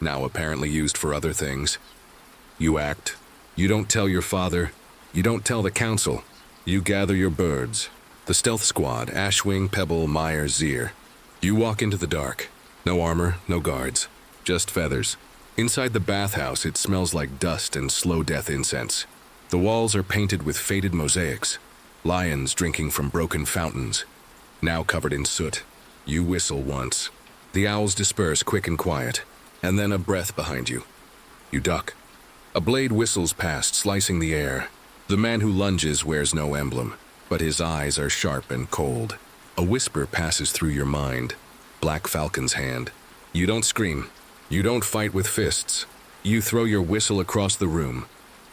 Now apparently used for other things. You act. You don't tell your father. You don't tell the council. You gather your birds. The stealth squad, Ashwing, Pebble, Meyer, Zeer. You walk into the dark. No armor, no guards. Just feathers. Inside the bathhouse, it smells like dust and slow death incense. The walls are painted with faded mosaics. Lions drinking from broken fountains. Now covered in soot. You whistle once. The owls disperse quick and quiet. And then a breath behind you. You duck. A blade whistles past, slicing the air. The man who lunges wears no emblem, but his eyes are sharp and cold. A whisper passes through your mind. Black Falcon's hand. You don't scream. You don't fight with fists. You throw your whistle across the room.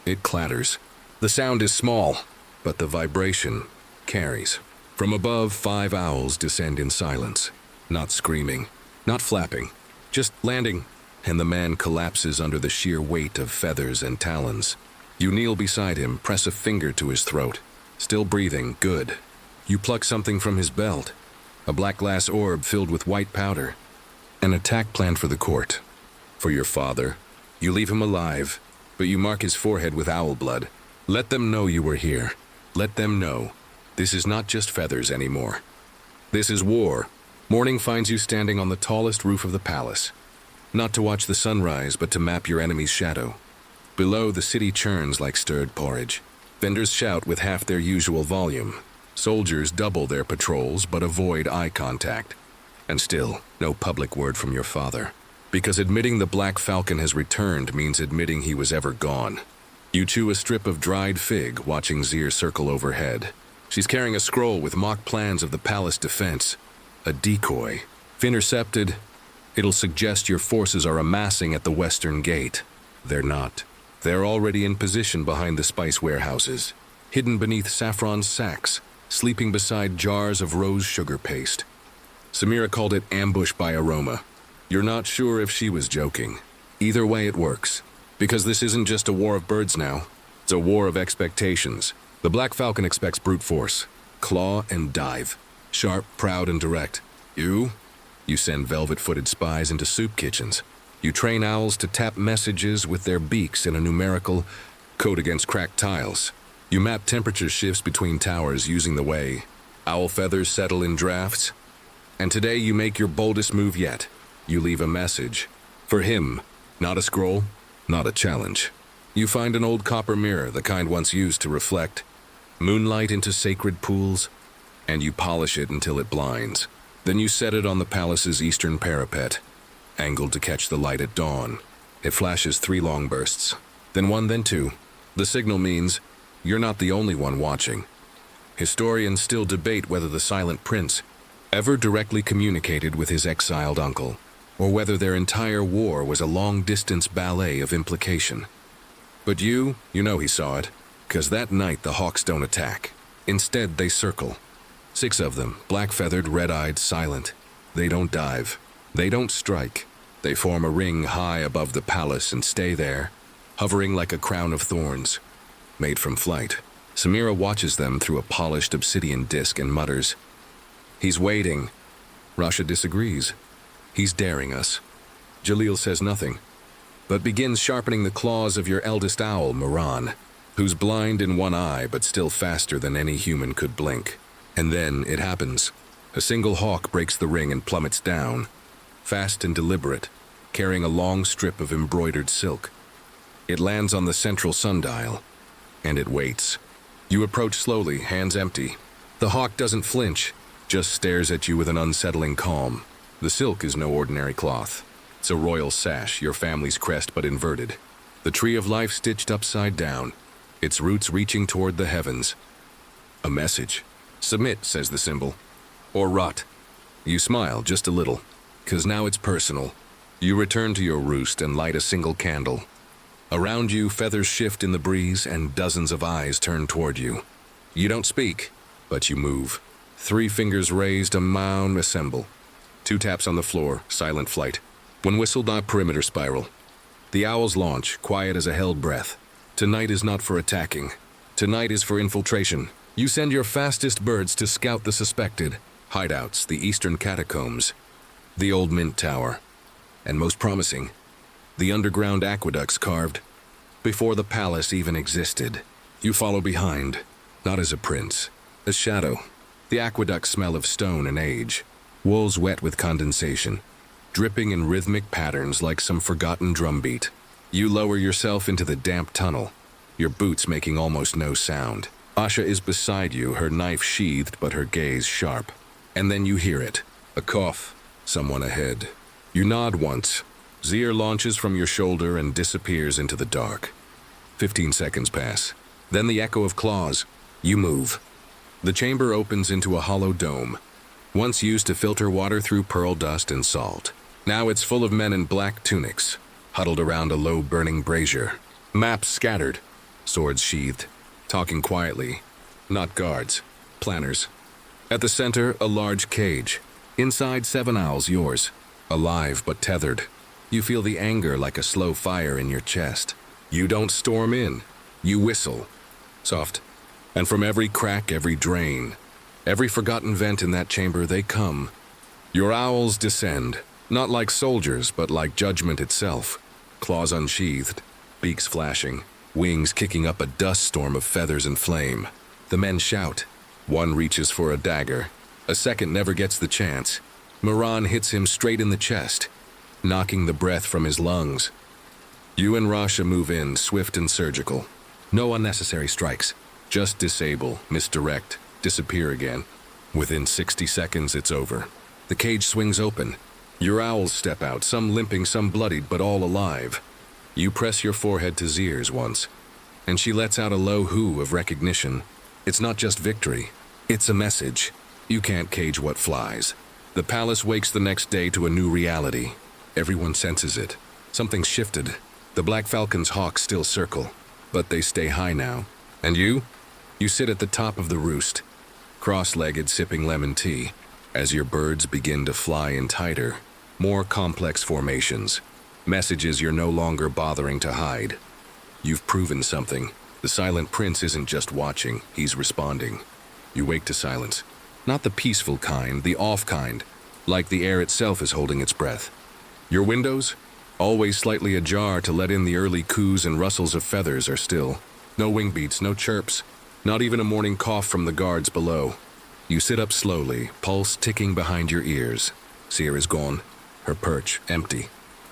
It clatters. The sound is small, but the vibration carries. From above, 5 owls descend in silence. Not screaming, not flapping, just landing. And the man collapses under the sheer weight of feathers and talons. You kneel beside him, press a finger to his throat. Still breathing, good. You pluck something from his belt. A black glass orb filled with white powder. An attack plan for the court. For your father. You leave him alive, but you mark his forehead with owl blood. Let them know you were here. Let them know. This is not just feathers anymore. This is war. Morning finds you standing on the tallest roof of the palace. Not to watch the sunrise, but to map your enemy's shadow. Below, the city churns like stirred porridge. Vendors shout with half their usual volume. Soldiers double their patrols, but avoid eye contact. And still, no public word from your father. Because admitting the Black Falcon has returned means admitting he was ever gone. You chew a strip of dried fig, watching Zeer circle overhead. She's carrying a scroll with mock plans of the palace defense. A decoy. If intercepted, it'll suggest your forces are amassing at the western gate. They're not. They're already in position behind the spice warehouses, hidden beneath saffron sacks, sleeping beside jars of rose sugar paste. Samira called it ambush by aroma. You're not sure if she was joking. Either way it works, because this isn't just a war of birds now. It's a war of expectations. The Black Falcon expects brute force, claw and dive, sharp, proud, and direct. You send velvet-footed spies into soup kitchens. You train owls to tap messages with their beaks in a numerical code against cracked tiles. You map temperature shifts between towers using the way. Owl feathers settle in drafts. And today you make your boldest move yet. You leave a message. For him, not a scroll, not a challenge. You find an old copper mirror, the kind once used to reflect moonlight into sacred pools, and you polish it until it blinds. Then you set it on the palace's eastern parapet, angled to catch the light at dawn. It flashes 3 long bursts, then 1, then 2. The signal means you're not the only one watching. Historians still debate whether the Silent Prince ever directly communicated with his exiled uncle, or whether their entire war was a long-distance ballet of implication. But you know he saw it, because that night the hawks don't attack. Instead, they circle. 6 of them, black-feathered, red-eyed, silent. They don't dive. They don't strike. They form a ring high above the palace and stay there, hovering like a crown of thorns, made from flight. Samira watches them through a polished obsidian disc and mutters, "He's waiting." Rasha disagrees. "He's daring us." Jalil says nothing, but begins sharpening the claws of your eldest owl, Moran, who's blind in one eye but still faster than any human could blink. And then it happens. A single hawk breaks the ring and plummets down, fast and deliberate, carrying a long strip of embroidered silk. It lands on the central sundial, and it waits. You approach slowly, hands empty. The hawk doesn't flinch, just stares at you with an unsettling calm. The silk is no ordinary cloth. It's a royal sash, your family's crest but inverted. The tree of life stitched upside down, its roots reaching toward the heavens. A message. "Submit," says the symbol. Or rot. You smile just a little, 'cause now it's personal. You return to your roost and light a single candle. Around you, feathers shift in the breeze and dozens of eyes turn toward you. You don't speak, but you move. 3 fingers raised, a mound assemble. 2 taps on the floor, silent flight. 1 whistled, a perimeter spiral. The owls launch, quiet as a held breath. Tonight is not for attacking. Tonight is for infiltration. You send your fastest birds to scout the suspected hideouts, the eastern catacombs, the old mint tower, and most promising, the underground aqueducts carved before the palace even existed. You follow behind, Not as a prince, as shadow. The aqueduct smell of stone and age. Walls wet with condensation, dripping in rhythmic patterns like some forgotten drumbeat. You lower yourself into the damp tunnel, your boots making almost no sound. Asha is beside you, her knife sheathed but her gaze sharp. And then you hear it. A cough. Someone ahead. You nod once. Zeer launches from your shoulder and disappears into the dark. 15 seconds pass. Then the echo of claws. You move. The chamber opens into a hollow dome, once used to filter water through pearl dust and salt. Now it's full of men in black tunics, huddled around a low burning brazier. Maps scattered, swords sheathed, talking quietly. Not guards, planners. At the center, a large cage. Inside, 7 owls, yours. Alive but tethered. You feel the anger like a slow fire in your chest. You don't storm in. You whistle. Soft. And from every crack, every drain, every forgotten vent in that chamber, they come. Your owls descend, not like soldiers, but like judgment itself. Claws unsheathed, beaks flashing, wings kicking up a dust storm of feathers and flame. The men shout. One reaches for a dagger. A second never gets the chance. Moran hits him straight in the chest, knocking the breath from his lungs. You and Rasha move in, swift and surgical. No unnecessary strikes. Just disable, misdirect, disappear again. Within 60 seconds, it's over. The cage swings open. Your owls step out, some limping, some bloodied, but all alive. You press your forehead to Zeer's once, and she lets out a low hoo of recognition. It's not just victory, it's a message. You can't cage what flies. The palace wakes the next day to a new reality. Everyone senses it. Something's shifted. The Black Falcon's hawks still circle, but they stay high now. And you? You sit at the top of the roost, cross-legged sipping lemon tea, as your birds begin to fly in tighter, more complex formations. Messages you're no longer bothering to hide. You've proven something. The silent prince isn't just watching, he's responding. You wake to silence. Not the peaceful kind, the off kind, like the air itself is holding its breath. Your windows, always slightly ajar to let in the early coos and rustles of feathers, are still. No wing beats, no chirps, not even a morning cough from the guards below. You sit up slowly, pulse ticking behind your ears. Zeer is gone, her perch empty.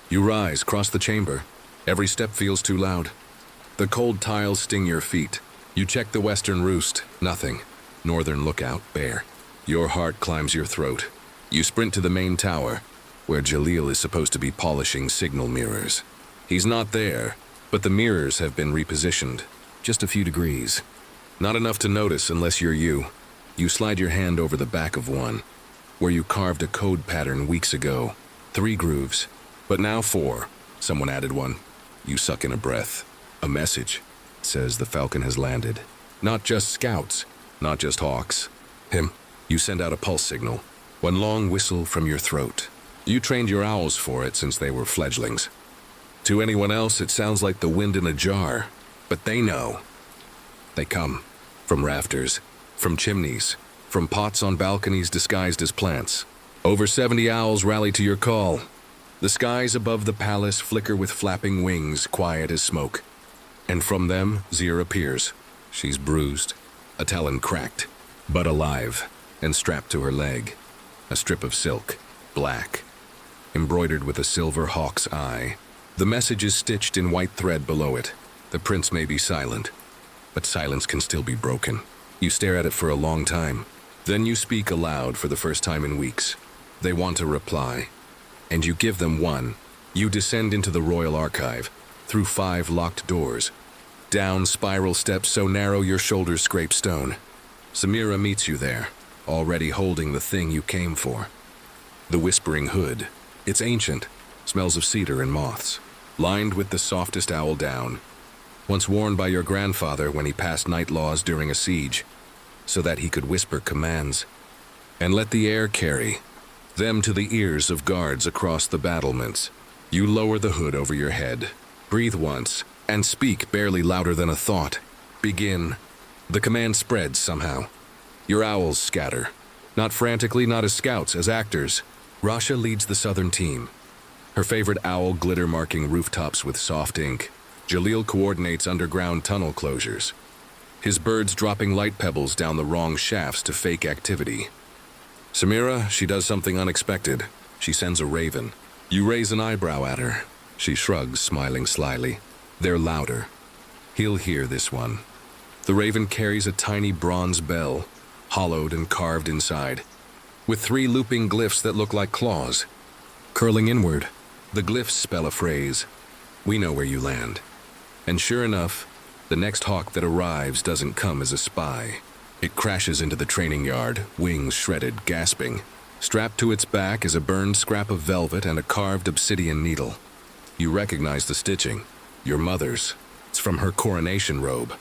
You rise, cross the chamber. Every step feels too loud. The cold tiles sting your feet. You check the western roost, nothing. Northern lookout, bare. Your heart climbs your throat. You sprint to the main tower, where Jalil is supposed to be polishing signal mirrors. He's not there, but the mirrors have been repositioned. Just a few degrees. Not enough to notice unless you're you. You slide your hand over the back of one, where you carved a code pattern weeks ago. 3 grooves, but now 4. Someone added one. You suck in a breath. A message. It says the Falcon has landed. Not just scouts, not just hawks. Him. You send out a pulse signal. One long whistle from your throat. You trained your owls for it since they were fledglings. To anyone else, it sounds like the wind in a jar, but they know. They come. From rafters, from chimneys, from pots on balconies disguised as plants. Over 70 owls rally to your call. The skies above the palace flicker with flapping wings, quiet as smoke. And from them, Zeer appears. She's bruised, a talon cracked, but alive, and strapped to her leg. A strip of silk, black, embroidered with a silver hawk's eye. The message is stitched in white thread below it. The prince may be silent, but silence can still be broken. You stare at it for a long time. Then you speak aloud for the first time in weeks. They want a reply, and you give them one. You descend into the royal archive, through 5 locked doors, down spiral steps so narrow your shoulders scrape stone. Samira meets you there, already holding the thing you came for. The whispering hood. It's ancient, smells of cedar and moths, lined with the softest owl down. Once worn by your grandfather when he passed night laws during a siege, so that he could whisper commands, and let the air carry them to the ears of guards across the battlements. You lower the hood over your head, breathe once, and speak barely louder than a thought. Begin. The command spreads somehow. Your owls scatter, not frantically, not as scouts, as actors. Rasha leads the southern team. Her favorite owl glitter marking rooftops with soft ink. Jalil coordinates underground tunnel closures. his birds dropping light pebbles down the wrong shafts to fake activity. Samira, she does something unexpected. She sends a raven. You raise an eyebrow at her. She shrugs, smiling slyly. They're louder. He'll hear this one. The raven carries a tiny bronze bell, hollowed and carved inside, with 3 looping glyphs that look like claws. Curling inward, the glyphs spell a phrase. We know where you land. And sure enough, the next hawk that arrives doesn't come as a spy. It crashes into the training yard, wings shredded, gasping. Strapped to its back is a burned scrap of velvet and a carved obsidian needle. You recognize the stitching. Your mother's. It's from her coronation robe,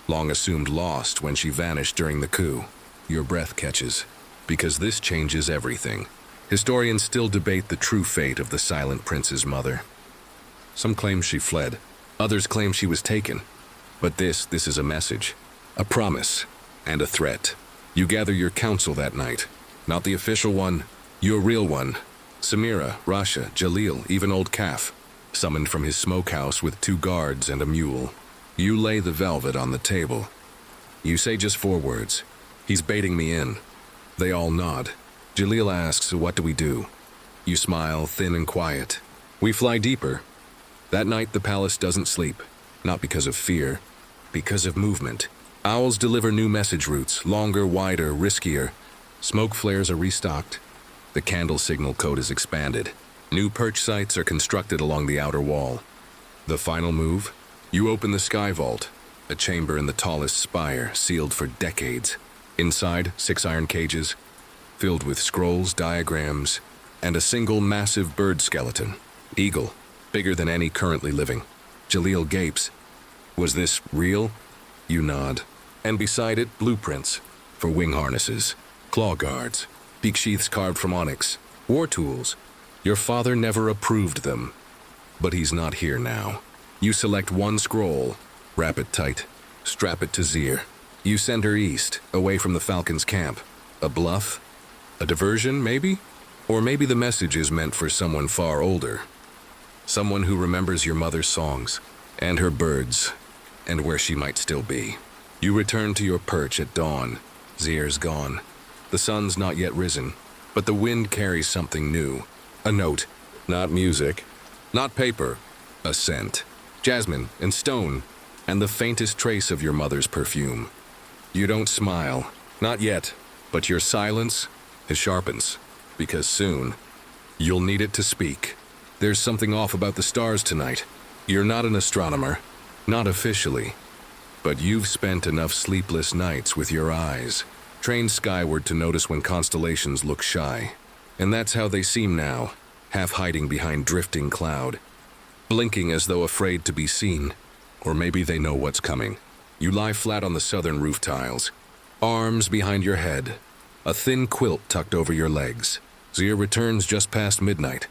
long assumed lost when she vanished during the coup. Your breath catches, because this changes everything. Historians still debate the true fate of the silent prince's mother. Some claim she fled. Others claim she was taken. But this is a message, a promise, and a threat. You gather your council that night. Not the official one, your real one. Samira, Rasha, Jalil, even old Kaf, summoned from his smokehouse with 2 guards and a mule. You lay the velvet on the table. You say just 4 words. He's baiting me in. They all nod. Jalil asks, what do we do? You smile, thin and quiet. We fly deeper. That night the palace doesn't sleep. Not because of fear, because of movement. Owls deliver new message routes, longer, wider, riskier. Smoke flares are restocked. The candle signal code is expanded. New perch sites are constructed along the outer wall. The final move? You open the sky vault, a chamber in the tallest spire, sealed for decades. Inside, 6 iron cages, filled with scrolls, diagrams, and a single massive bird skeleton. Eagle, bigger than any currently living. Jalil gapes. Was this real? You nod. And beside it, blueprints for wing harnesses, claw guards, beak sheaths carved from onyx, war tools. Your father never approved them, but he's not here now. You select 1 scroll, wrap it tight, strap it to Zeer. You send her east, away from the Falcon's camp. A bluff? A diversion, maybe? Or maybe the message is meant for someone far older. Someone who remembers your mother's songs, and her birds, and where she might still be. You return to your perch at dawn. Zeer's gone. The sun's not yet risen, but the wind carries something new. A note, not music, not paper, a scent. Jasmine and stone, and the faintest trace of your mother's perfume. You don't smile, not yet, but your silence, it sharpens, because soon, you'll need it to speak. There's something off about the stars tonight. You're not an astronomer, not officially, but you've spent enough sleepless nights with your eyes, trained skyward to notice when constellations look shy. And that's how they seem now, half hiding behind drifting cloud, blinking as though afraid to be seen. Or maybe they know what's coming. You lie flat on the southern roof tiles, arms behind your head, a thin quilt tucked over your legs. Zeer returns just past midnight,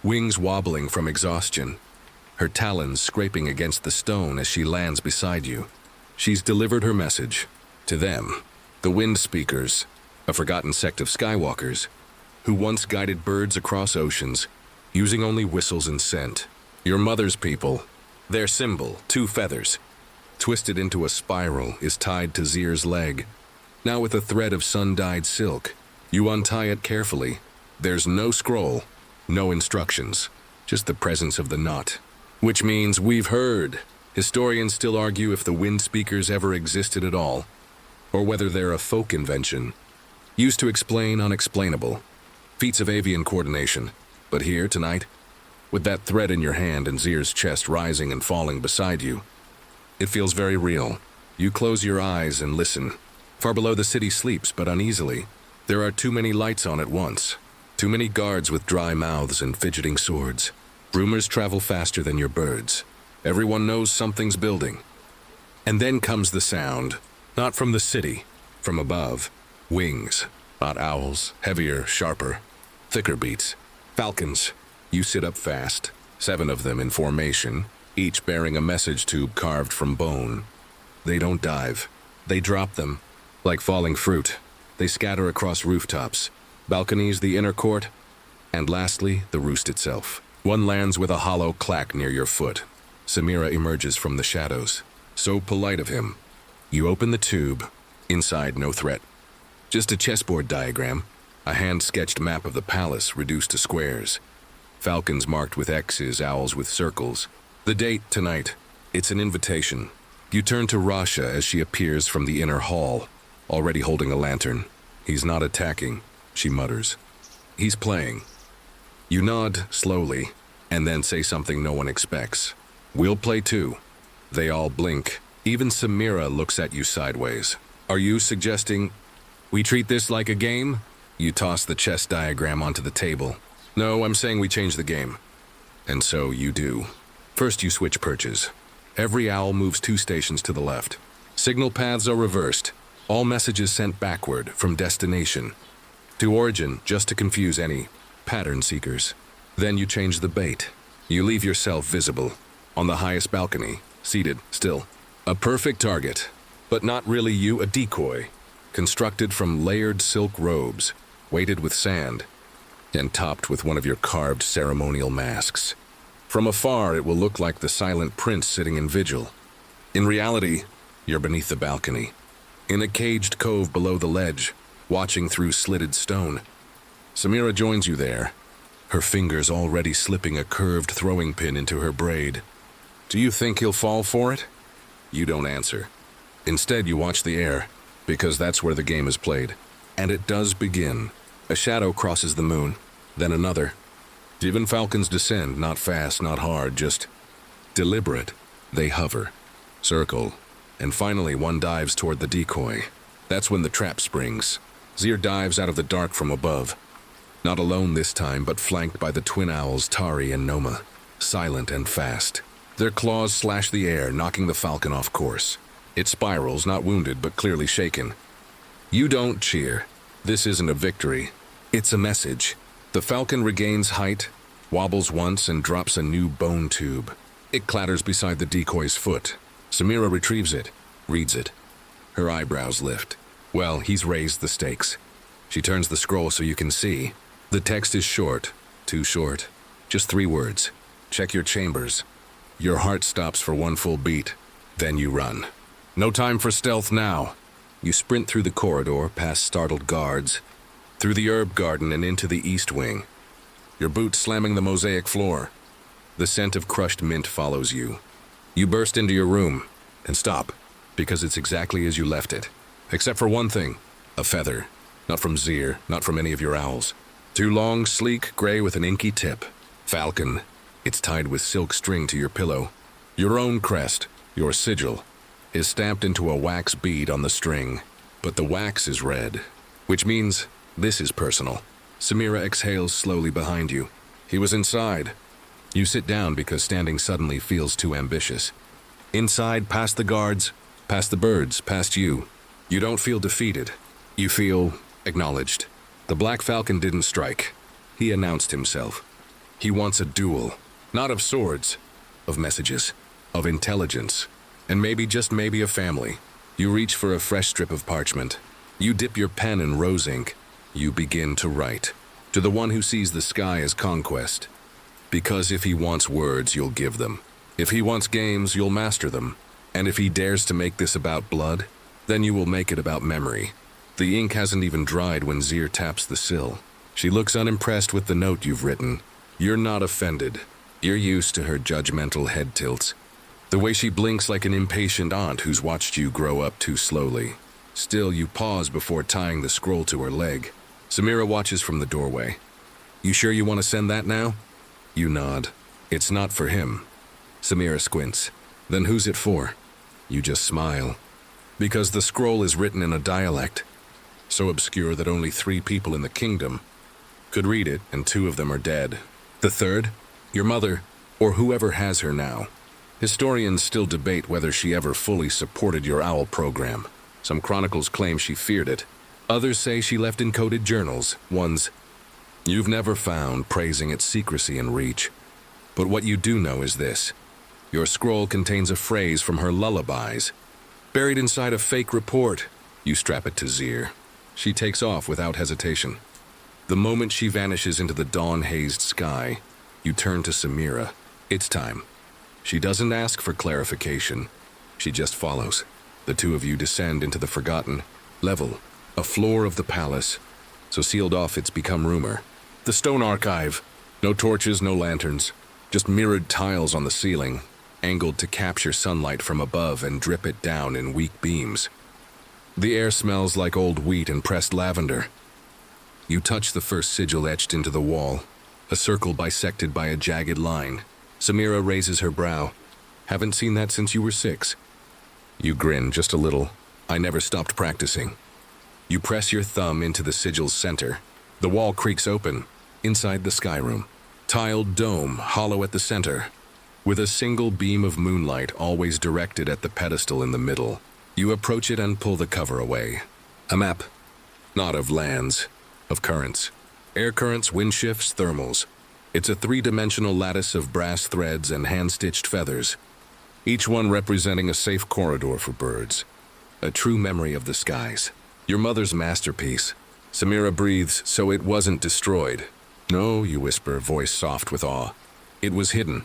wings wobbling from exhaustion, her talons scraping against the stone as she lands beside you. She's delivered her message. To them, the Wind Speakers, a forgotten sect of skywalkers, who once guided birds across oceans, using only whistles and scent. Your mother's people, their symbol, 2 feathers, twisted into a spiral, is tied to Zeer's leg, now with a thread of sun-dyed silk. You untie it carefully. There's no scroll, no instructions, just the presence of the knot. Which means we've heard. Historians still argue if the Wind Speakers ever existed at all, or whether they're a folk invention, used to explain unexplainable. Feats of avian coordination. But here, tonight, with that thread in your hand and Zeer's chest rising and falling beside you, it feels very real. You close your eyes and listen. Far below the city sleeps, but uneasily. There are too many lights on at once. Too many guards with dry mouths and fidgeting swords. Rumors travel faster than your birds. Everyone knows something's building. And then comes the sound. Not from the city, from above. Wings. Not owls. Heavier, sharper. Thicker beats. Falcons. You sit up fast. 7 of them in formation, each bearing a message tube carved from bone. They don't dive. They drop them. Like falling fruit. They scatter across rooftops, balconies, the inner court, and lastly, the roost itself. One lands with a hollow clack near your foot. Samira emerges from the shadows. So polite of him. You open the tube. Inside, no threat. Just a chessboard diagram, a hand-sketched map of the palace reduced to squares. Falcons marked with X's, owls with circles. The date, tonight. It's an invitation. You turn to Rasha as she appears from the inner hall, already holding a lantern. He's not attacking, she mutters. He's playing. You nod slowly, and then say something no one expects. We'll play too. They all blink. Even Samira looks at you sideways. Are you suggesting we treat this like a game? You toss the chess diagram onto the table. No, I'm saying we change the game. And so you do. First you switch perches. Every owl moves 2 stations to the left. Signal paths are reversed. All messages sent backward from destination to origin, just to confuse any pattern seekers. Then you change the bait. You leave yourself visible on the highest balcony, seated still. A perfect target, but not really you, a decoy, constructed from layered silk robes, weighted with sand, and topped with one of your carved ceremonial masks. From afar, it will look like the silent prince sitting in vigil. In reality, you're beneath the balcony, in a caged cove below the ledge, watching through slitted stone. Samira joins you there, her fingers already slipping a curved throwing pin into her braid. Do you think he'll fall for it? You don't answer. Instead, you watch the air, because that's where the game is played. And it does begin. A shadow crosses the moon, then another. Even falcons descend, not fast, not hard, just deliberate. They hover, circle, and finally one dives toward the decoy. That's when the trap springs. Zeer dives out of the dark from above. Not alone this time, but flanked by the twin owls Tari and Noma, silent and fast. Their claws slash the air, knocking the falcon off course. It spirals, not wounded, but clearly shaken. You don't cheer. This isn't a victory. It's a message. The falcon regains height, wobbles once, and drops a new bone tube. It clatters beside the decoy's foot. Samira retrieves it, reads it. Her eyebrows lift. Well, he's raised the stakes. She turns the scroll so you can see. The text is short, too short. Just 3 words. Check your chambers. Your heart stops for 1 full beat. Then you run. No time for stealth now. You sprint through the corridor, past startled guards, through the herb garden and into the east wing. Your boots slamming the mosaic floor. The scent of crushed mint follows you. You burst into your room and stop, because it's exactly as you left it. Except for one thing, a feather. Not from Zeer, not from any of your owls. Too long, sleek, gray with an inky tip. Falcon. It's tied with silk string to your pillow. Your own crest, your sigil, is stamped into a wax bead on the string. But the wax is red, which means this is personal. Samira exhales slowly behind you. He was inside. You sit down because standing suddenly feels too ambitious. Inside, past the guards, past the birds, past you. You don't feel defeated. You feel acknowledged. The Black Falcon didn't strike. He announced himself. He wants a duel. Not of swords, of messages, of intelligence, and maybe, just maybe, a family. You reach for a fresh strip of parchment. You dip your pen in rose ink. You begin to write. To the one who sees the sky as conquest. Because if he wants words, you'll give them. If he wants games, you'll master them. And if he dares to make this about blood, then you will make it about memory. The ink hasn't even dried when Zeer taps the sill. She looks unimpressed with the note you've written. You're not offended. You're used to her judgmental head tilts. The way she blinks like an impatient aunt who's watched you grow up too slowly. Still, you pause before tying the scroll to her leg. Samira watches from the doorway. You sure you want to send that now? You nod. It's not for him. Samira squints. Then who's it for? You just smile. Because the scroll is written in a dialect, so obscure that only 3 people in the kingdom could read it, and 2 of them are dead. The third? Your mother, or whoever has her now. Historians still debate whether she ever fully supported your owl program. Some chronicles claim she feared it. Others say she left encoded journals, ones you've never found, praising its secrecy and reach. But what you do know is this. Your scroll contains a phrase from her lullabies, buried inside a fake report. You strap it to Zeer. She takes off without hesitation. The moment she vanishes into the dawn-hazed sky, you turn to Samira. It's time. She doesn't ask for clarification. She just follows. The two of you descend into the forgotten level, a floor of the palace, so sealed off it's become rumor. The stone archive. No torches, no lanterns, just mirrored tiles on the ceiling, angled to capture sunlight from above and drip it down in weak beams. The air smells like old wheat and pressed lavender. You touch the first sigil etched into the wall, a circle bisected by a jagged line. Samira raises her brow. Haven't seen that since you were 6. You grin just a little. I never stopped practicing. You press your thumb into the sigil's center. The wall creaks open. Inside the sky room, tiled dome, hollow at the center, with a single beam of moonlight always directed at the pedestal in the middle. You approach it and pull the cover away. A map, not of lands, of currents. Air currents, wind shifts, thermals. It's a 3-dimensional lattice of brass threads and hand-stitched feathers, each one representing a safe corridor for birds. A true memory of the skies. Your mother's masterpiece. Samira breathes, so it wasn't destroyed. No, you whisper, voice soft with awe. It was hidden.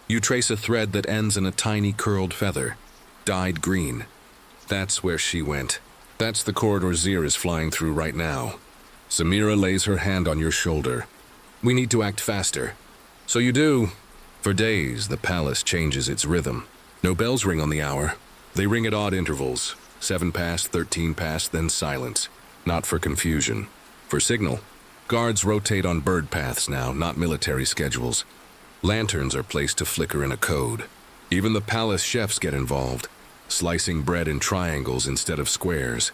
You trace a thread that ends in a tiny curled feather, dyed green. That's where she went. That's the corridor Zeer is flying through right now. Samira lays her hand on your shoulder. We need to act faster. So you do. For days, the palace changes its rhythm. No bells ring on the hour. They ring at odd intervals. 7 past, 13 past, then silence. Not for confusion. For signal. Guards rotate on bird paths now, not military schedules. Lanterns are placed to flicker in a code. Even the palace chefs get involved, slicing bread in triangles instead of squares.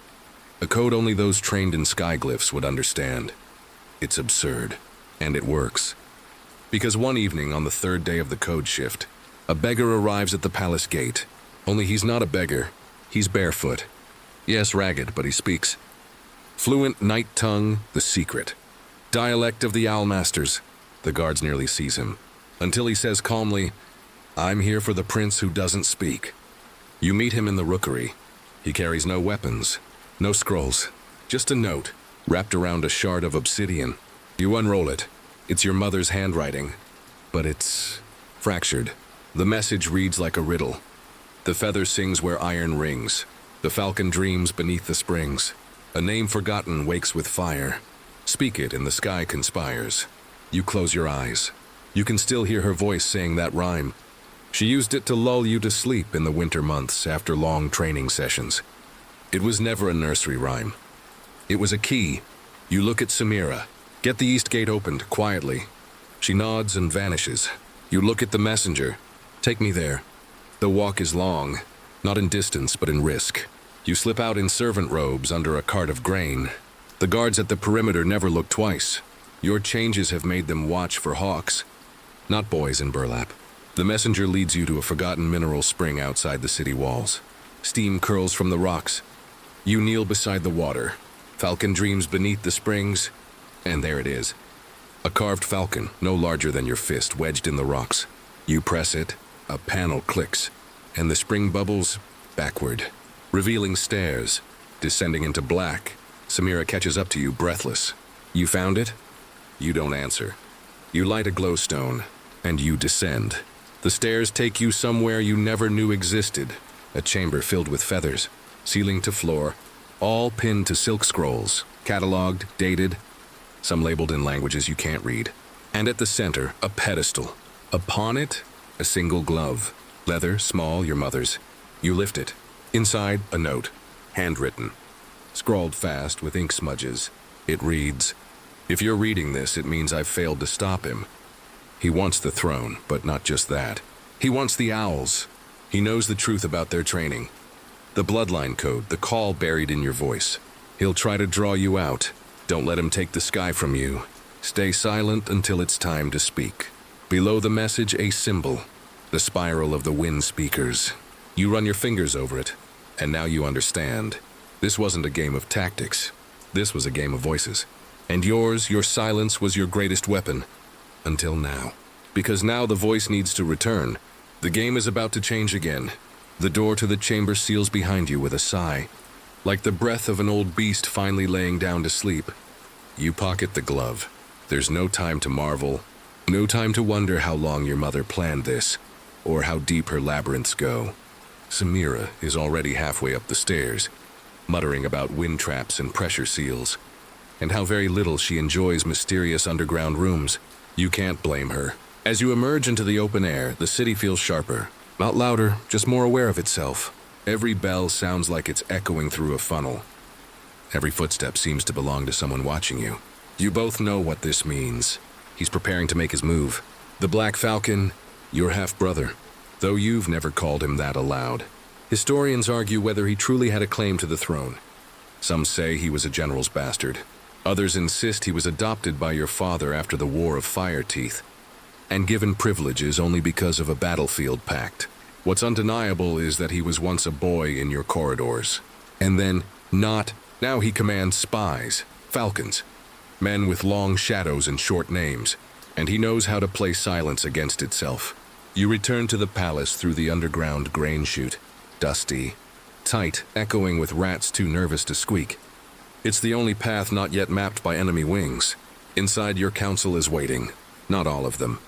A code only those trained in skyglyphs would understand. It's absurd, and it works. Because one evening on the 3rd day of the code shift, a beggar arrives at the palace gate. Only he's not a beggar. He's barefoot. Yes, ragged, but he speaks. Fluent night tongue, the secret. Dialect of the Owl Masters. The guards nearly seize him, until he says calmly, I'm here for the prince who doesn't speak. You meet him in the rookery. He carries no weapons, no scrolls, just a note, wrapped around a shard of obsidian. You unroll it. It's your mother's handwriting, but it's fractured. The message reads like a riddle. The feather sings where iron rings. The falcon dreams beneath the springs. A name forgotten wakes with fire. Speak it and the sky conspires. You close your eyes. You can still hear her voice saying that rhyme. She used it to lull you to sleep in the winter months after long training sessions. It was never a nursery rhyme. It was a key. You look at Samira. Get the east gate opened, quietly. She nods and vanishes. You look at the messenger. Take me there. The walk is long, not in distance but in risk. You slip out in servant robes under a cart of grain. The guards at the perimeter never look twice. Your changes have made them watch for hawks, not boys in burlap. The messenger leads you to a forgotten mineral spring outside the city walls. Steam curls from the rocks. You kneel beside the water. Falcon dreams beneath the springs, and there it is. A carved falcon, no larger than your fist, wedged in the rocks. You press it, a panel clicks, and the spring bubbles backward, revealing stairs, descending into black. Samira catches up to you, breathless. You found it? You don't answer. You light a glowstone, and you descend. The stairs take you somewhere you never knew existed, a chamber filled with feathers, ceiling to floor, all pinned to silk scrolls, cataloged, dated, some labeled in languages you can't read. And at the center, a pedestal. Upon it, a single glove, leather, small, your mother's. You lift it. Inside, a note, handwritten, scrawled fast with ink smudges. It reads, if you're reading this, it means I've failed to stop him. He wants the throne, but not just that. He wants the owls. He knows the truth about their training. The bloodline code, the call buried in your voice. He'll try to draw you out. Don't let him take the sky from you. Stay silent until it's time to speak. Below the message, a symbol, the spiral of the wind speakers. You run your fingers over it, and now you understand. This wasn't a game of tactics. This was a game of voices. And yours, your silence, was your greatest weapon. Until now. Because now the voice needs to return. The game is about to change again. The door to the chamber seals behind you with a sigh. Like the breath of an old beast finally laying down to sleep. You pocket the glove. There's no time to marvel. No time to wonder how long your mother planned this, or how deep her labyrinths go. Samira is already halfway up the stairs, muttering about wind traps and pressure seals, and how very little she enjoys mysterious underground rooms. You can't blame her. As you emerge into the open air, the city feels sharper. Not louder, just more aware of itself. Every bell sounds like it's echoing through a funnel. Every footstep seems to belong to someone watching you. You both know what this means. He's preparing to make his move. The Black Falcon, your half-brother, though you've never called him that aloud. Historians argue whether he truly had a claim to the throne. Some say he was a general's bastard. Others insist he was adopted by your father after the War of Fire Teeth, and given privileges only because of a battlefield pact. What's undeniable is that he was once a boy in your corridors. And then, not. Now he commands spies, falcons, men with long shadows and short names, and he knows how to play silence against itself. You return to the palace through the underground grain chute, dusty, tight, echoing with rats too nervous to squeak. It's the only path not yet mapped by enemy wings. Inside, your council is waiting. Not all of them.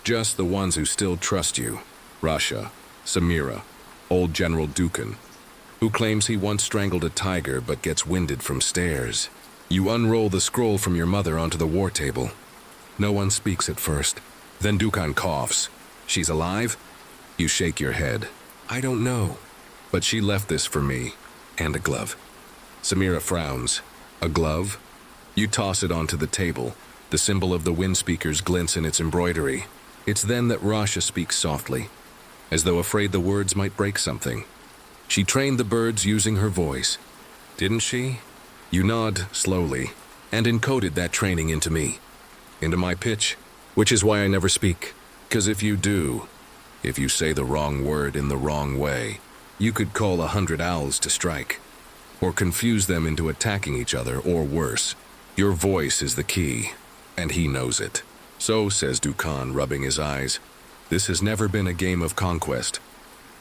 Just the ones who still trust you. Rasha, Samira, old General Dukan, who claims he once strangled a tiger but gets winded from stairs. You unroll the scroll from your mother onto the war table. No one speaks at first. Then Dukan coughs. She's alive? You shake your head. I don't know. But she left this for me. And a glove. Samira frowns. A glove? You toss it onto the table. The symbol of the wind speakers glints in its embroidery. It's then that Rasha speaks softly, as though afraid the words might break something. She trained the birds using her voice. Didn't she? You nod slowly, and encoded that training into me. Into my pitch, which is why I never speak. 'Cause if you say the wrong word in the wrong way, you could call 100 owls to strike, or confuse them into attacking each other, or worse. Your voice is the key, and he knows it. So, says Dukan, rubbing his eyes, this has never been a game of conquest.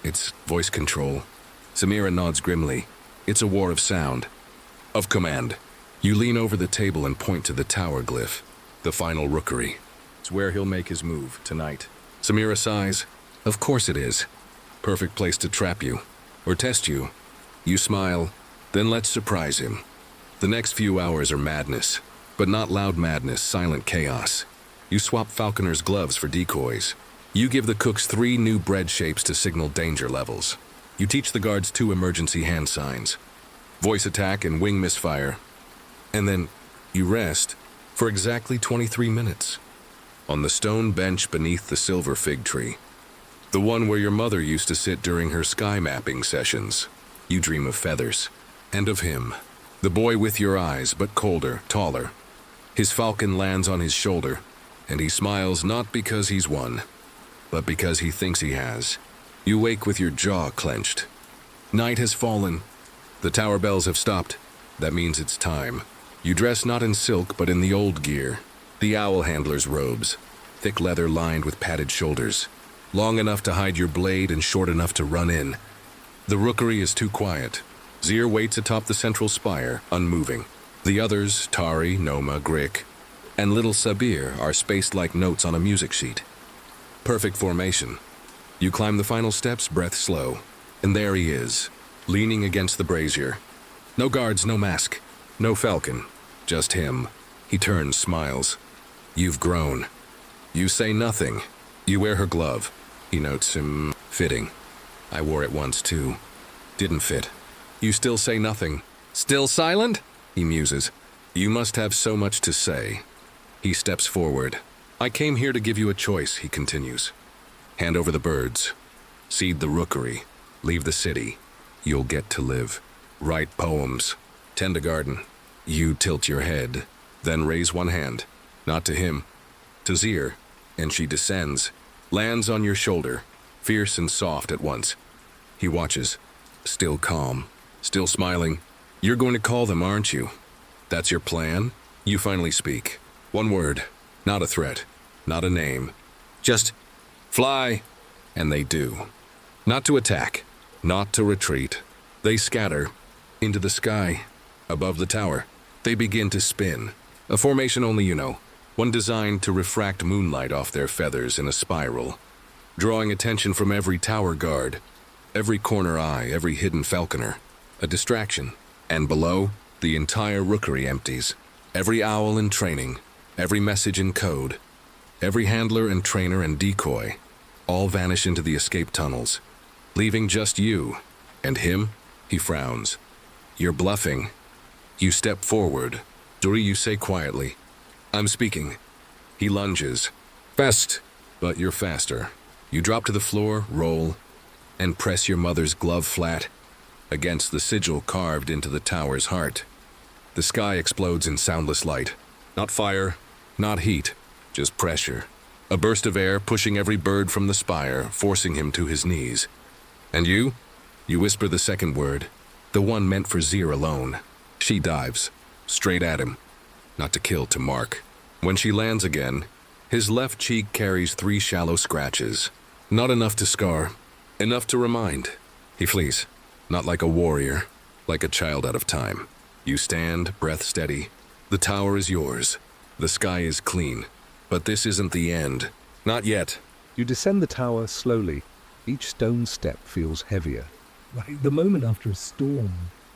It's voice control. Samira nods grimly. It's a war of sound. Of command. You lean over the table and point to the tower glyph, the final rookery. It's where he'll make his move, tonight. Samira sighs. Of course it is. Perfect place to trap you, or test you. You smile, then let's surprise him. The next few hours are madness, but not loud madness, silent chaos. You swap falconers' gloves for decoys. You give the cooks 3 new bread shapes to signal danger levels. You teach the guards 2 emergency hand signs, voice attack and wing misfire. And then you rest for exactly 23 minutes. On the stone bench beneath the silver fig tree. The one where your mother used to sit during her sky mapping sessions. You dream of feathers. And of him. The boy with your eyes, but colder, taller. His falcon lands on his shoulder, and he smiles not because he's won, but because he thinks he has. You wake with your jaw clenched. Night has fallen. The tower bells have stopped. That means it's time. You dress not in silk, but in the old gear. The owl handler's robes. Thick leather lined with padded shoulders. Long enough to hide your blade and short enough to run in. The rookery is too quiet. Zeer waits atop the central spire, unmoving. The others, Tari, Noma, Grick, and little Sabir, are spaced like notes on a music sheet. Perfect formation. You climb the final steps, breath slow. And there he is, leaning against the brazier. No guards, no mask, no falcon, just him. He turns, smiles. You've grown. You say nothing. You wear her glove. He notes him. Fitting. I wore it once too. Didn't fit. You still say nothing. Still silent? He muses. You must have so much to say. He steps forward. I came here to give you a choice, he continues. Hand over the birds. Seed the rookery. Leave the city. You'll get to live. Write poems. Tend a garden. You tilt your head, then raise one hand. Not to him. To Zeer. And she descends. Lands on your shoulder. Fierce and soft at once. He watches. Still calm. Still smiling. You're going to call them, aren't you? That's your plan? You finally speak. One word. Not a threat. Not a name. Just fly. And they do. Not to attack. Not to retreat. They scatter. Into the sky. Above the tower. They begin to spin. A formation only you know. One designed to refract moonlight off their feathers in a spiral. Drawing attention from every tower guard. Every corner eye, every hidden falconer. A distraction. And below, the entire rookery empties. Every owl in training, every message in code, every handler and trainer and decoy, all vanish into the escape tunnels, leaving just you. And him? He frowns. You're bluffing. You step forward. Duri, you say quietly, I'm speaking. He lunges. Fast, but you're faster. You drop to the floor, roll, and press your mother's glove flat against the sigil carved into the tower's heart. The sky explodes in soundless light. Not fire, not heat, just pressure. A burst of air pushing every bird from the spire, forcing him to his knees. And you? You whisper the second word, the one meant for Zeer alone. She dives, straight at him. Not to kill, to mark. When she lands again, his left cheek carries 3 shallow scratches. Not enough to scar, enough to remind. He flees, not like a warrior, like a child out of time. You stand, breath steady. The tower is yours. The sky is clean. But this isn't the end. Not yet. You descend the tower slowly. Each stone step feels heavier. Like the moment after a storm.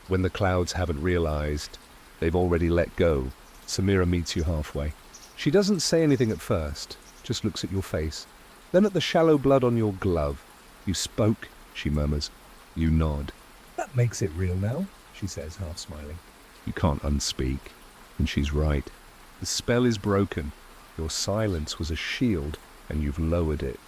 When the clouds haven't realized, they've already let go. Samira meets you halfway. She doesn't say anything at first, just looks at your face. Then at the shallow blood on your glove. You spoke, she murmurs. You nod. That makes it real now, she says, half smiling. You can't unspeak. And she's right. The spell is broken. Your silence was a shield, and you've lowered it.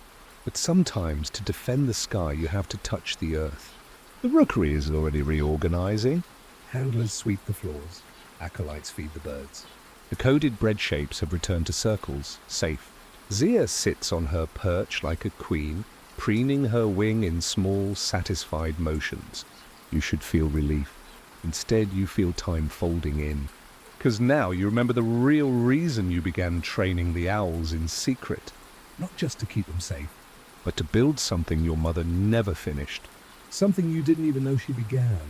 But sometimes, to defend the sky, you have to touch the earth. The rookery is already reorganizing. Handlers sweep the floors. Acolytes feed the birds. The coded bread shapes have returned to circles, safe. Zeer sits on her perch like a queen, preening her wing in small, satisfied motions. You should feel relief. Instead, you feel time folding in. Because now you remember the real reason you began training the owls in secret. Not just to keep them safe, but to build something your mother never finished. Something you didn't even know she began.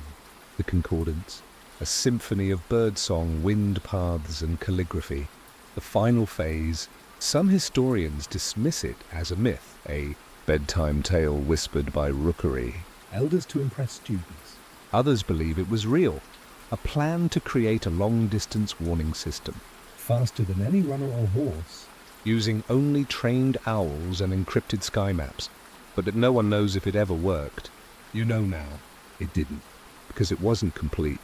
The concordance. A symphony of birdsong, wind paths, and calligraphy. The final phase. Some historians dismiss it as a myth, a bedtime tale whispered by rookery. Elders to impress students. Others believe it was real. A plan to create a long-distance warning system. Faster than any runner or horse. Using only trained owls and encrypted sky maps. But that no one knows if it ever worked. You know now, it didn't. Because it wasn't complete.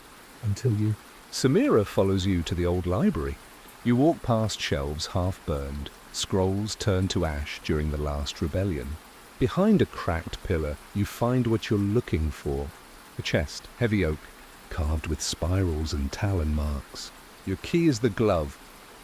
Until you... Samira follows you to the old library. You walk past shelves half-burned, scrolls turned to ash during the last rebellion. Behind a cracked pillar, you find what you're looking for. A chest, heavy oak, carved with spirals and talon marks. Your key is the glove.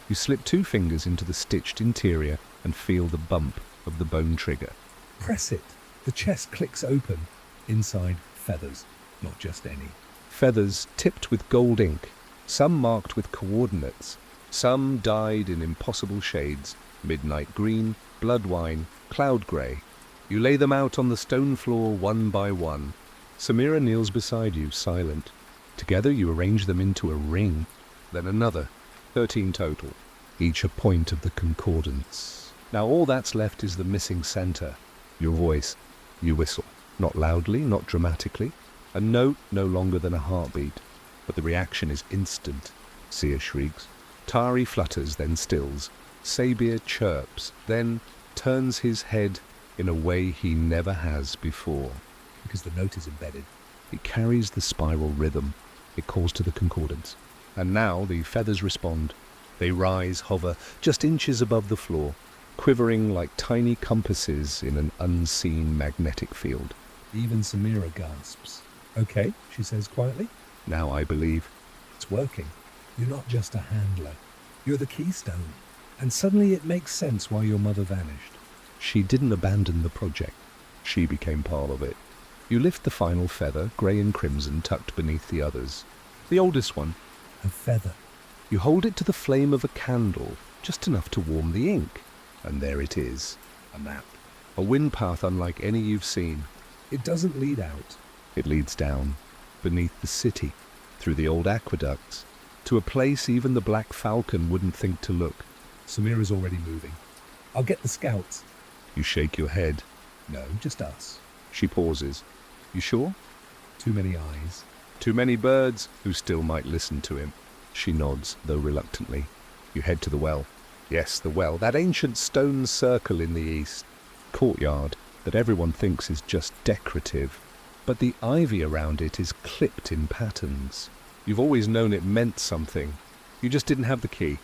You slip 2 fingers into the stitched interior and feel the bump of the bone trigger. Press it. The chest clicks open. Inside, feathers. Not just any. Feathers tipped with gold ink, some marked with coordinates, some dyed in impossible shades, midnight green, blood wine, cloud grey. You lay them out on the stone floor one by one. Samira kneels beside you, silent. Together you arrange them into a ring, then another, 13 total, each a point of the concordance. Now all that's left is the missing center, your voice. You whistle, not loudly, not dramatically, a note no longer than a heartbeat, but the reaction is instant. Seer shrieks. Tari flutters, then stills. Sabir chirps, then turns his head in a way he never has before. Because the note is embedded. It carries the spiral rhythm. It calls to the concordance. And now the feathers respond. They rise, hover, just inches above the floor, quivering like tiny compasses in an unseen magnetic field. Even Samira gasps. Okay, she says quietly. Now I believe. It's working. You're not just a handler. You're the keystone. And suddenly it makes sense why your mother vanished. She didn't abandon the project. She became part of it. You lift the final feather, grey and crimson, tucked beneath the others. The oldest one. A feather. You hold it to the flame of a candle, just enough to warm the ink. And there it is. A map. A wind path unlike any you've seen. It doesn't lead out. It leads down, beneath the city, through the old aqueducts, to a place even the Black Falcon wouldn't think to look. Samira's already moving. I'll get the scouts. You shake your head. No, just us. She pauses. You sure? Too many eyes. Too many birds who still might listen to him. She nods, though reluctantly. You head to the well. Yes, the well, that ancient stone circle in the east. Courtyard that everyone thinks is just decorative. But the ivy around it is clipped in patterns. You've always known it meant something. You just didn't have the key.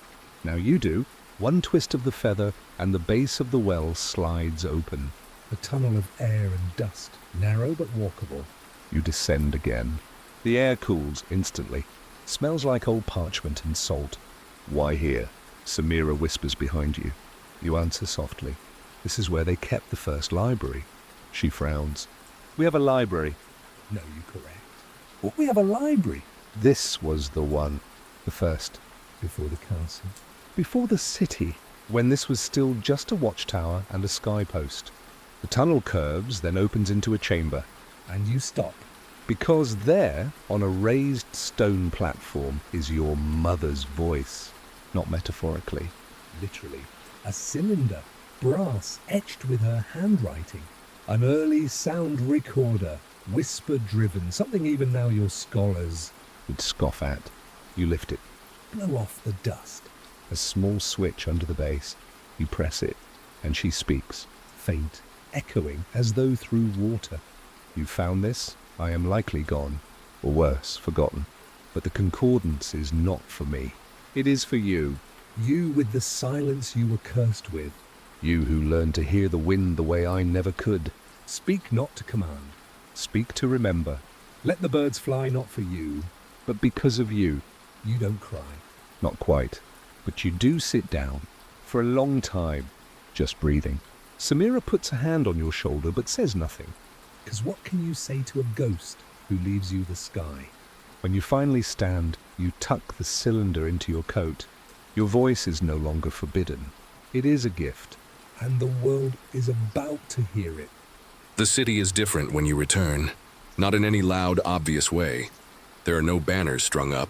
Now you do. One twist of the feather and the base of the well slides open. A tunnel of air and dust, narrow but walkable. You descend again. The air cools instantly. Smells like old parchment and salt. Why here? Samira whispers behind you. You answer softly. This is where they kept the first library. She frowns. We have a library. No, you're correct. What, we have a library? This was the one. The first. Before the castle. Before the city. When this was still just a watchtower and a sky post. The tunnel curves, then opens into a chamber. And you stop. Because there, on a raised stone platform, is your mother's voice. Not metaphorically. Literally. A cylinder. Brass, etched with her handwriting. An early sound recorder. Whisper-driven. Something even now your scholars would scoff at. You lift it. Blow off the dust. A small switch under the base. You press it, and she speaks. Faint. Echoing as though through water. You found this? I am likely gone, or worse, forgotten. But the concordance is not for me. It is for you. You with the silence you were cursed with. You who learned to hear the wind the way I never could. Speak not to command. Speak to remember. Let the birds fly not for you, but because of you. You don't cry. Not quite. But you do sit down. For a long time. Just breathing. Samira puts a hand on your shoulder but says nothing. Because what can you say to a ghost who leaves you the sky? When you finally stand, you tuck the cylinder into your coat. Your voice is no longer forbidden. It is a gift. And the world is about to hear it. The city is different when you return. Not in any loud, obvious way. There are no banners strung up.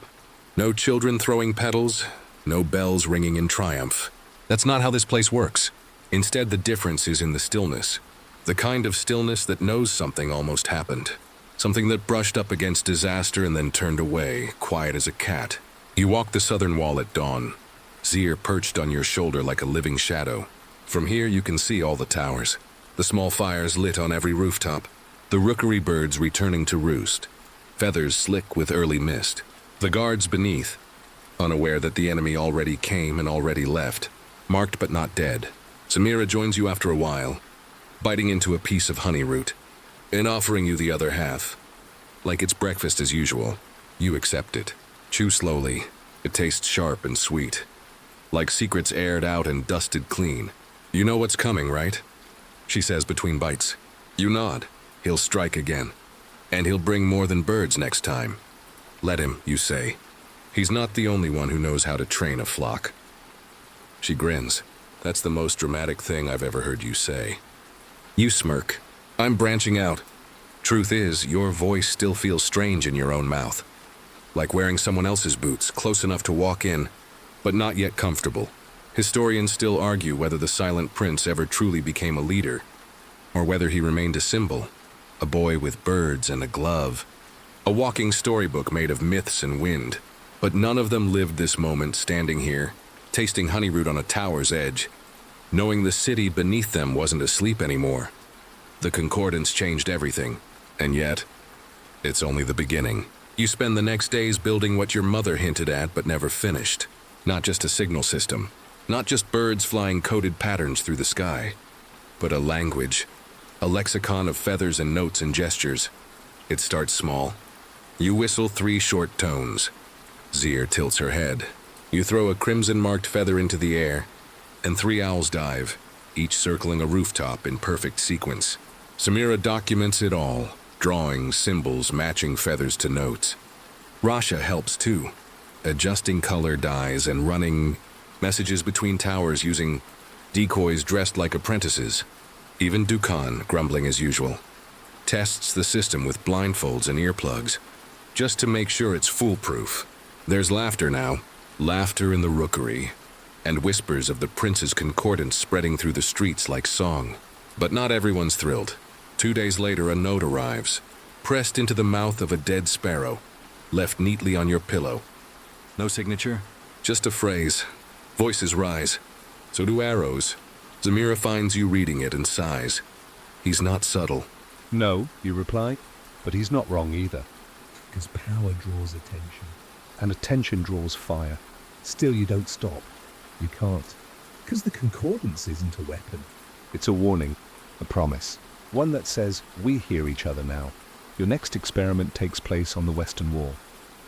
No children throwing petals. No bells ringing in triumph. That's not how this place works. Instead, the difference is in the stillness. The kind of stillness that knows something almost happened. Something that brushed up against disaster and then turned away, quiet as a cat. You walk the southern wall at dawn. Zeer perched on your shoulder like a living shadow. From here you can see all the towers. The small fires lit on every rooftop. The rookery birds returning to roost. Feathers slick with early mist. The guards beneath, unaware that the enemy already came and already left. Marked but not dead. Samira joins you after a while, biting into a piece of honey root, and offering you the other half. Like it's breakfast as usual. You accept it. Chew slowly. It tastes sharp and sweet. Like secrets aired out and dusted clean. You know what's coming, right? She says between bites. You nod. He'll strike again. And he'll bring more than birds next time. Let him, you say. He's not the only one who knows how to train a flock. She grins. That's the most dramatic thing I've ever heard you say. You smirk. I'm branching out. Truth is, your voice still feels strange in your own mouth. Like wearing someone else's boots, close enough to walk in, but not yet comfortable. Historians still argue whether the Silent Prince ever truly became a leader, or whether he remained a symbol, a boy with birds and a glove, a walking storybook made of myths and wind. But none of them lived this moment standing here, tasting honey root on a tower's edge, knowing the city beneath them wasn't asleep anymore. The concordance changed everything, and yet, it's only the beginning. You spend the next days building what your mother hinted at but never finished. Not just a signal system, not just birds flying coded patterns through the sky, but a language, a lexicon of feathers and notes and gestures. It starts small. You whistle 3 short tones. Zeer tilts her head. You throw a crimson-marked feather into the air, and 3 owls dive, each circling a rooftop in perfect sequence. Samira documents it all, drawing symbols matching feathers to notes. Rasha helps too, adjusting color dyes and running messages between towers using decoys dressed like apprentices. Even Dukan, grumbling as usual, tests the system with blindfolds and earplugs, just to make sure it's foolproof. There's laughter now, laughter in the rookery, and whispers of the prince's concordance spreading through the streets like song. But not everyone's thrilled. 2 days later, a note arrives. pressed into the mouth of a dead sparrow, left neatly on your pillow. No signature? Just a phrase. Voices rise. So do arrows. Zemira finds you reading it and sighs. He's not subtle. No, you reply, but he's not wrong either. Because power draws attention. And attention draws fire. Still you don't stop. You can't. Because the concordance isn't a weapon. It's a warning, a promise. One that says, we hear each other now. Your next experiment takes place on the western wall.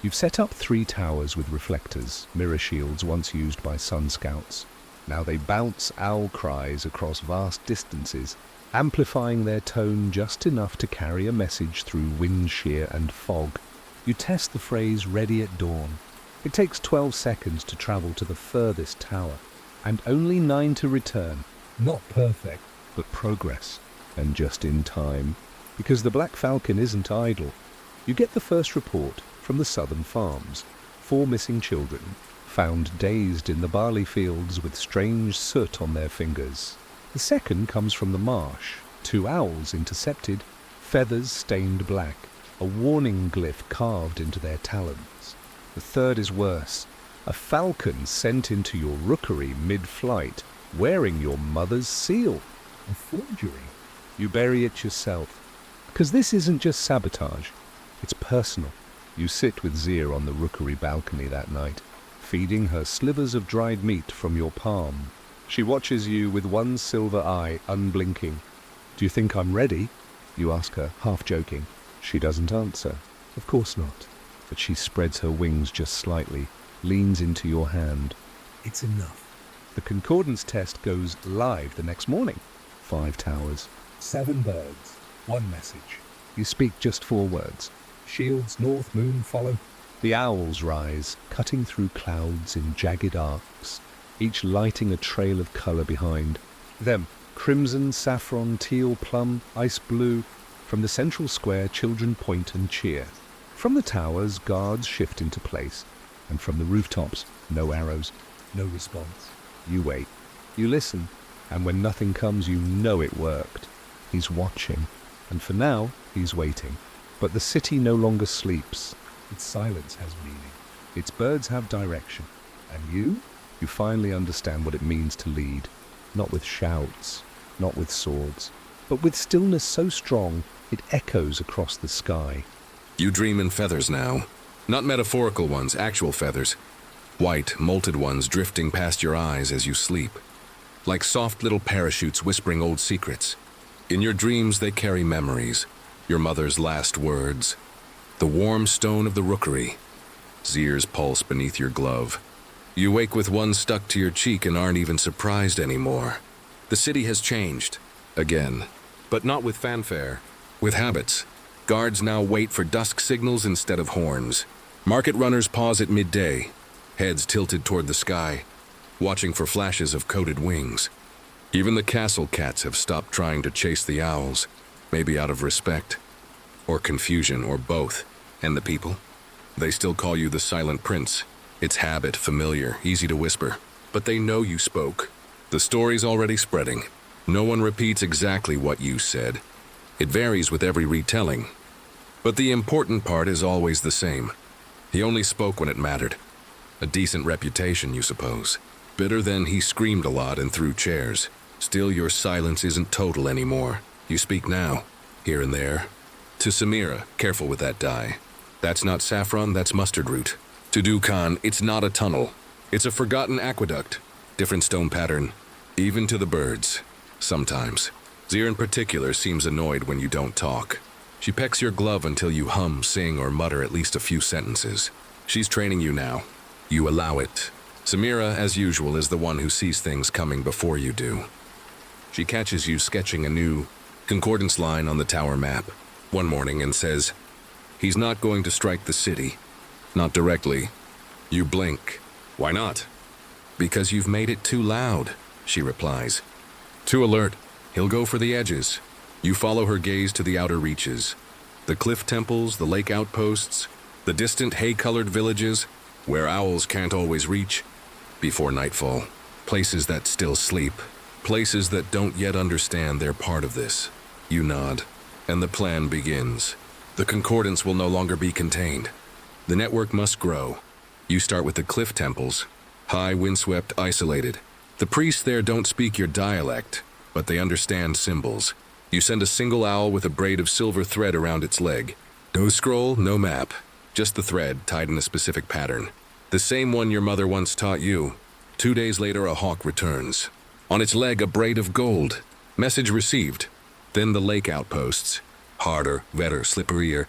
You've set up 3 towers with reflectors, mirror shields once used by Sun Scouts. Now they bounce owl cries across vast distances, amplifying their tone just enough to carry a message through wind shear and fog. You test the phrase ready at dawn. It takes 12 seconds to travel to the furthest tower, and only 9 to return. Not perfect, but progress, and just in time. Because the Black Falcon isn't idle. You get the first report from the southern farms. 4 missing children, found dazed in the barley fields with strange soot on their fingers. The second comes from the marsh. 2 owls intercepted, feathers stained black, a warning glyph carved into their talons. The third is worse. A falcon sent into your rookery mid-flight, wearing your mother's seal. a forgery. You bury it yourself. Because this isn't just sabotage, it's personal. You sit with Zeer on the rookery balcony that night, feeding her slivers of dried meat from your palm. She watches you with one silver eye unblinking. Do you think I'm ready? You ask her, half joking. She doesn't answer. Of course not. But she spreads her wings just slightly, leans into your hand. It's enough. The concordance test goes live the next morning. 5 towers. 7 birds. 1 message. You speak just 4 words. Shields, north, moon, follow. The owls rise, cutting through clouds in jagged arcs, each lighting a trail of colour behind. Them, crimson, saffron, teal, plum, ice blue. From the central square, children point and cheer. From the towers, guards shift into place. And from the rooftops, no arrows. No response. You wait. You listen. And when nothing comes, you know it worked. He's watching. And for now, he's waiting. But the city no longer sleeps. Its silence has meaning. Its birds have direction. And you? You finally understand what it means to lead. Not with shouts, not with swords, but with stillness so strong it echoes across the sky. You dream in feathers now. Not metaphorical ones, actual feathers. White, molted ones drifting past your eyes as you sleep. Like soft little parachutes whispering old secrets. In your dreams they carry memories. Your mother's last words. The warm stone of the rookery. Zeer's pulse beneath your glove. You wake with one stuck to your cheek and aren't even surprised anymore. The city has changed. Again. But not with fanfare. With habits. Guards now wait for dusk signals instead of horns. Market runners pause at midday, heads tilted toward the sky, watching for flashes of coated wings. Even the castle cats have stopped trying to chase the owls, maybe out of respect, or confusion, or both. And the people? They still call you the Silent Prince. It's habit, familiar, easy to whisper. But they know you spoke. The story's already spreading. No one repeats exactly what you said. It varies with every retelling. But the important part is always the same. He only spoke when it mattered. A decent reputation, you suppose. Bitter then, he screamed a lot and threw chairs. Still, your silence isn't total anymore. You speak now, here and there. To Samira, careful with that dye. That's not saffron, that's mustard root. To Dukan, it's not a tunnel. It's a forgotten aqueduct. Different stone pattern. Even to the birds. Sometimes. Zeer in particular seems annoyed when you don't talk. She pecks your glove until you hum, sing, or mutter at least a few sentences. She's training you now. You allow it. Samira, as usual, is the one who sees things coming before you do. She catches you sketching a new concordance line on the tower map one morning and says, "He's not going to strike the city. Not directly." You blink. "Why not?" "Because you've made it too loud," she replies. "Too alert. He'll go for the edges." You follow her gaze to the outer reaches. The cliff temples, the lake outposts, the distant hay-colored villages, where owls can't always reach, before nightfall. Places that still sleep. Places that don't yet understand they're part of this. You nod, and the plan begins. The concordance will no longer be contained. The network must grow. You start with the cliff temples, high, windswept, isolated. The priests there don't speak your dialect, but they understand symbols. You send a single owl with a braid of silver thread around its leg. No scroll, no map, just the thread tied in a specific pattern. The same one your mother once taught you. 2 days later, a hawk returns. On its leg, a braid of gold. Message received. Then the lake outposts. Harder, wetter, slipperier.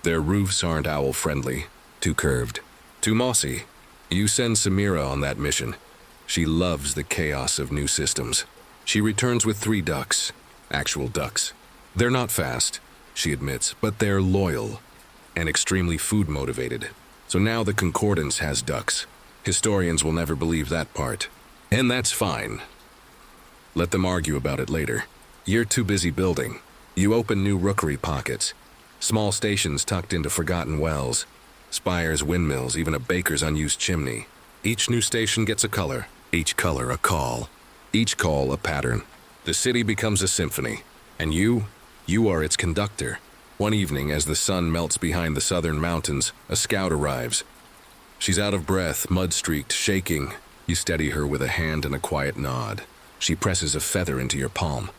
Their roofs aren't owl-friendly. Too curved. Too mossy. You send Samira on that mission. She loves the chaos of new systems. She returns with 3 ducks. Actual ducks. They're not fast, she admits, but they're loyal and extremely food-motivated. So now the concordance has ducks. Historians will never believe that part. And that's fine. Let them argue about it later. You're too busy building. You open new rookery pockets. Small stations tucked into forgotten wells. Spires, windmills, even a baker's unused chimney. Each new station gets a color. Each color a call. Each call a pattern. The city becomes a symphony. And you are its conductor. One evening, as the sun melts behind the southern mountains, a scout arrives. She's out of breath, mud-streaked, shaking. You steady her with a hand and a quiet nod. She presses a feather into your palm.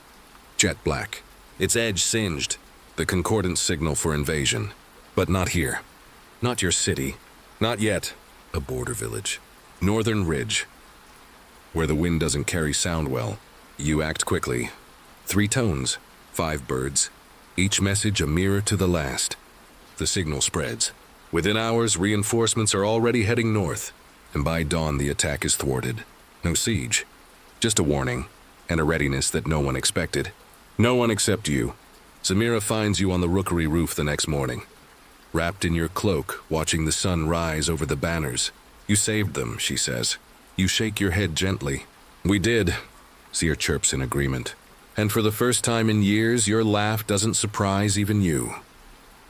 Jet black. Its edge singed. The concordance signal for invasion. But not here. Not your city. Not yet. A border village. Northern Ridge. Where the wind doesn't carry sound well. You act quickly. 3 tones. 5 birds. Each message a mirror to the last. The signal spreads. Within hours, reinforcements are already heading north. And by dawn, the attack is thwarted. No siege. Just a warning. And a readiness that no one expected. No one except you. Samira finds you on the rookery roof the next morning. Wrapped in your cloak, watching the sun rise over the banners. You saved them, she says. You shake your head gently. We did. Zeer chirps in agreement. And for the first time in years, your laugh doesn't surprise even you.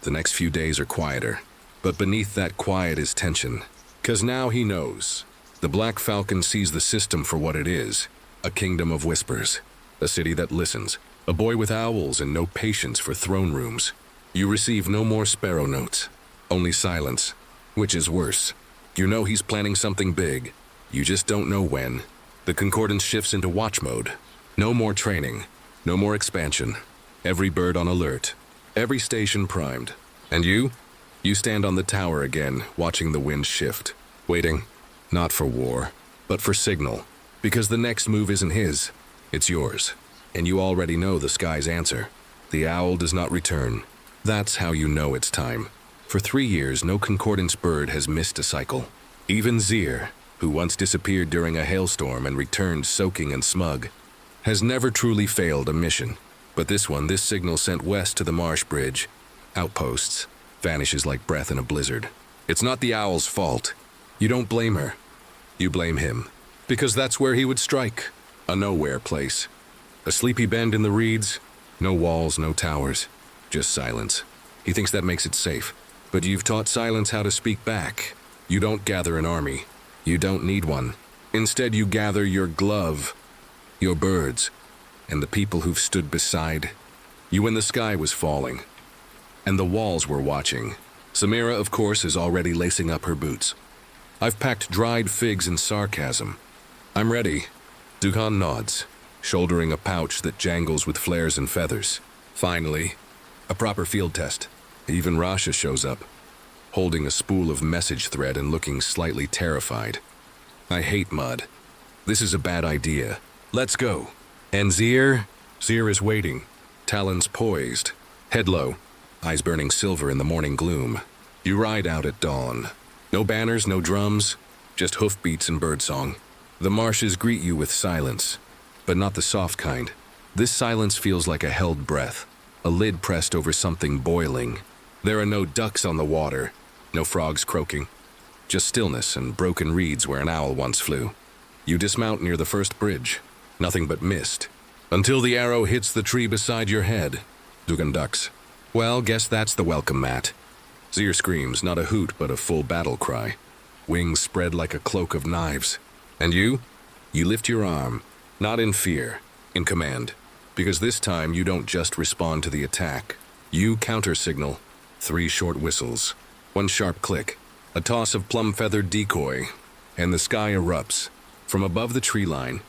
The next few days are quieter. But beneath that quiet is tension. 'Cause now he knows. The Black Falcon sees the system for what it is. A kingdom of whispers. A city that listens. A boy with owls and no patience for throne rooms. You receive no more sparrow notes. Only silence. Which is worse. You know he's planning something big. You just don't know when. The concordance shifts into watch mode. No more training. No more expansion. Every bird on alert. Every station primed. And you? You stand on the tower again, watching the wind shift. Waiting. Not for war, but for signal. Because the next move isn't his. It's yours. And you already know the sky's answer. The owl does not return. That's how you know it's time. For 3 years, no concordance bird has missed a cycle. Even Zeer, who once disappeared during a hailstorm and returned soaking and smug, has never truly failed a mission. But this one, this signal sent west to the marsh bridge, outposts, vanishes like breath in a blizzard. It's not the owl's fault. You don't blame her. You blame him. Because that's where he would strike. A nowhere place. A sleepy bend in the reeds. No walls, no towers. Just silence. He thinks that makes it safe. But you've taught silence how to speak back. You don't gather an army. You don't need one. Instead, you gather your glove, your birds, and the people who've stood beside you when the sky was falling. And the walls were watching. Samira, of course, is already lacing up her boots. I've packed dried figs and sarcasm. I'm ready. Dukhan nods, shouldering a pouch that jangles with flares and feathers. Finally, a proper field test. Even Rasha shows up, holding a spool of message thread and looking slightly terrified. I hate mud. This is a bad idea. Let's go. And Zeer? Zeer is waiting, talons poised, head low, eyes burning silver in the morning gloom. You ride out at dawn. No banners, no drums, just hoofbeats and birdsong. The marshes greet you with silence, but not the soft kind. This silence feels like a held breath, a lid pressed over something boiling. There are no ducks on the water, no frogs croaking, just stillness and broken reeds where an owl once flew. You dismount near the first bridge, nothing but mist, until the arrow hits the tree beside your head. Dugan ducks. Well, guess that's the welcome mat. Zeer screams, not a hoot but a full battle cry. Wings spread like a cloak of knives. And you? You lift your arm, not in fear, in command. Because this time you don't just respond to the attack. You counter-signal. 3 short whistles, 1 sharp click, a toss of plum-feathered decoy, and the sky erupts. From above the tree line,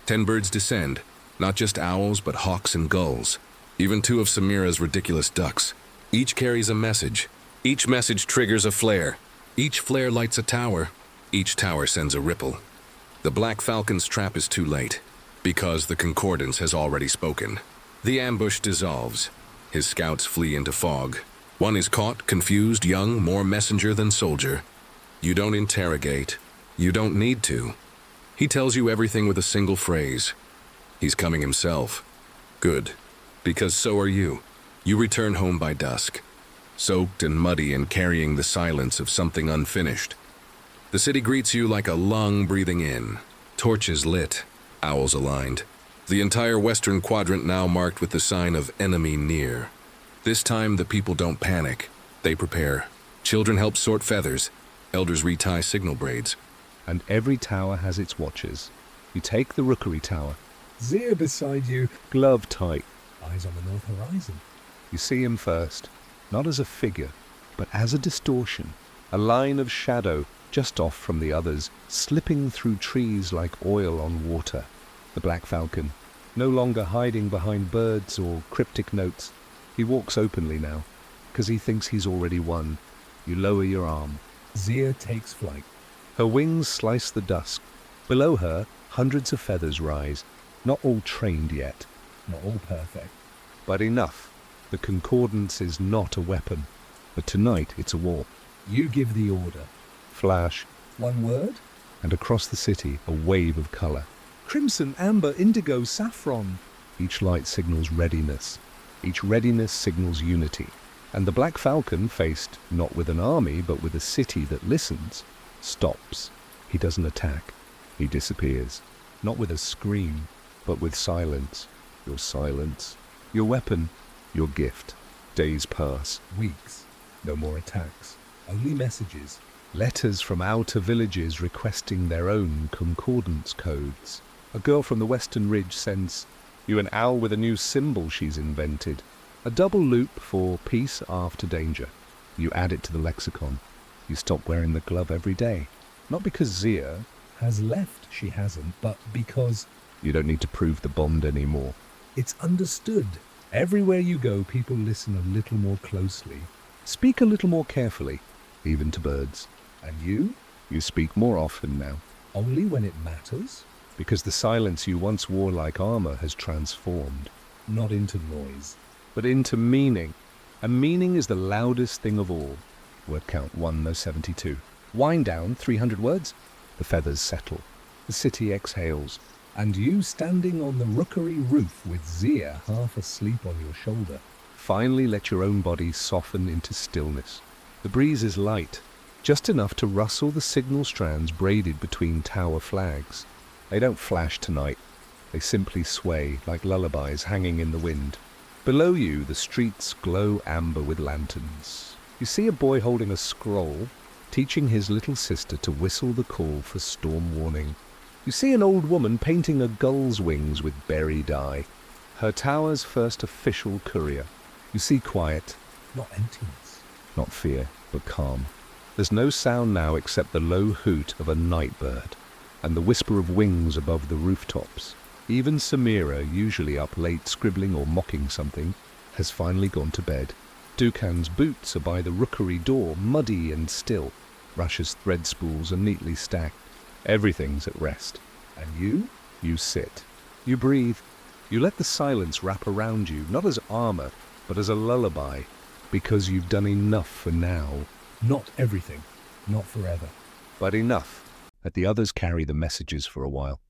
10 birds descend, not just owls but hawks and gulls, even 2 of Samira's ridiculous ducks. Each carries a message. Each message triggers a flare. Each flare lights a tower. Each tower sends a ripple. The Black Falcon's trap is too late, because the Concordance has already spoken. The ambush dissolves. His scouts flee into fog. One is caught, confused, young, more messenger than soldier. You don't interrogate. You don't need to. He tells you everything with a single phrase. He's coming himself. Good, because so are you. You return home by dusk, soaked and muddy and carrying the silence of something unfinished. The city greets you like a lung breathing in, torches lit, owls aligned. The entire western quadrant now marked with the sign of enemy near. This time the people don't panic, they prepare. Children help sort feathers, elders retie signal braids. And every tower has its watchers. You take the rookery tower, Zeer beside you, glove tight. eyes on the north horizon. You see him first, not as a figure, but as a distortion, a line of shadow just off from the others, slipping through trees like oil on water. The Black Falcon, no longer hiding behind birds or cryptic notes. He walks openly now, because he thinks he's already won. You lower your arm. Zeer takes flight. Her wings slice the dusk. Below her, hundreds of feathers rise, not all trained yet, Not all perfect. but enough. The Concordance is not a weapon, but tonight it's a war. You give the order. Flash, 1 word? and across the city, a wave of colour. Crimson, amber, indigo, saffron. Each light signals readiness. Each readiness signals unity. And the Black Falcon, faced not with an army, but with a city that listens, stops. He doesn't attack. He disappears. Not with a scream, but with silence. Your silence. Your weapon. Your gift. Days pass. Weeks. No more attacks. Only messages. Letters from outer villages requesting their own concordance codes. A girl from the Western Ridge sends you an owl with a new symbol she's invented. A double loop for peace after danger. You add it to the lexicon. You stop wearing the glove every day. Not because Zeer, Has left, she hasn't, but because you don't need to prove the bond anymore. it's understood. Everywhere you go, people listen a little more closely. Speak a little more carefully, even to birds. And you? You speak more often now, Only when it matters? because the silence you once wore like armor has transformed, Not into noise. but into meaning. And meaning is the loudest thing of all. Word count 1, no 72. Wind down 300 words. The feathers settle. The city exhales. And you standing on the rookery roof with Zeer half asleep on your shoulder. Finally let your own body soften into stillness. The breeze is light, just enough to rustle the signal strands braided between tower flags. They don't flash tonight. They simply sway like lullabies hanging in the wind. Below you, the streets glow amber with lanterns. You see a boy holding a scroll, teaching his little sister to whistle the call for storm warning. You see an old woman painting a gull's wings with berry dye. Her tower's first official courier. You see quiet, Not emptiness. not fear, but calm. There's no sound now except the low hoot of a night bird and the whisper of wings above the rooftops. Even Samira, usually up late scribbling or mocking something, has finally gone to bed. Dukan's boots are by the rookery door, muddy and still. Rush's thread spools are neatly stacked. Everything's at rest. And you? You sit. You breathe. You let the silence wrap around you, not as armor, but as a lullaby, because you've done enough for now. Not everything. Not forever. But enough that the others carry the messages for a while.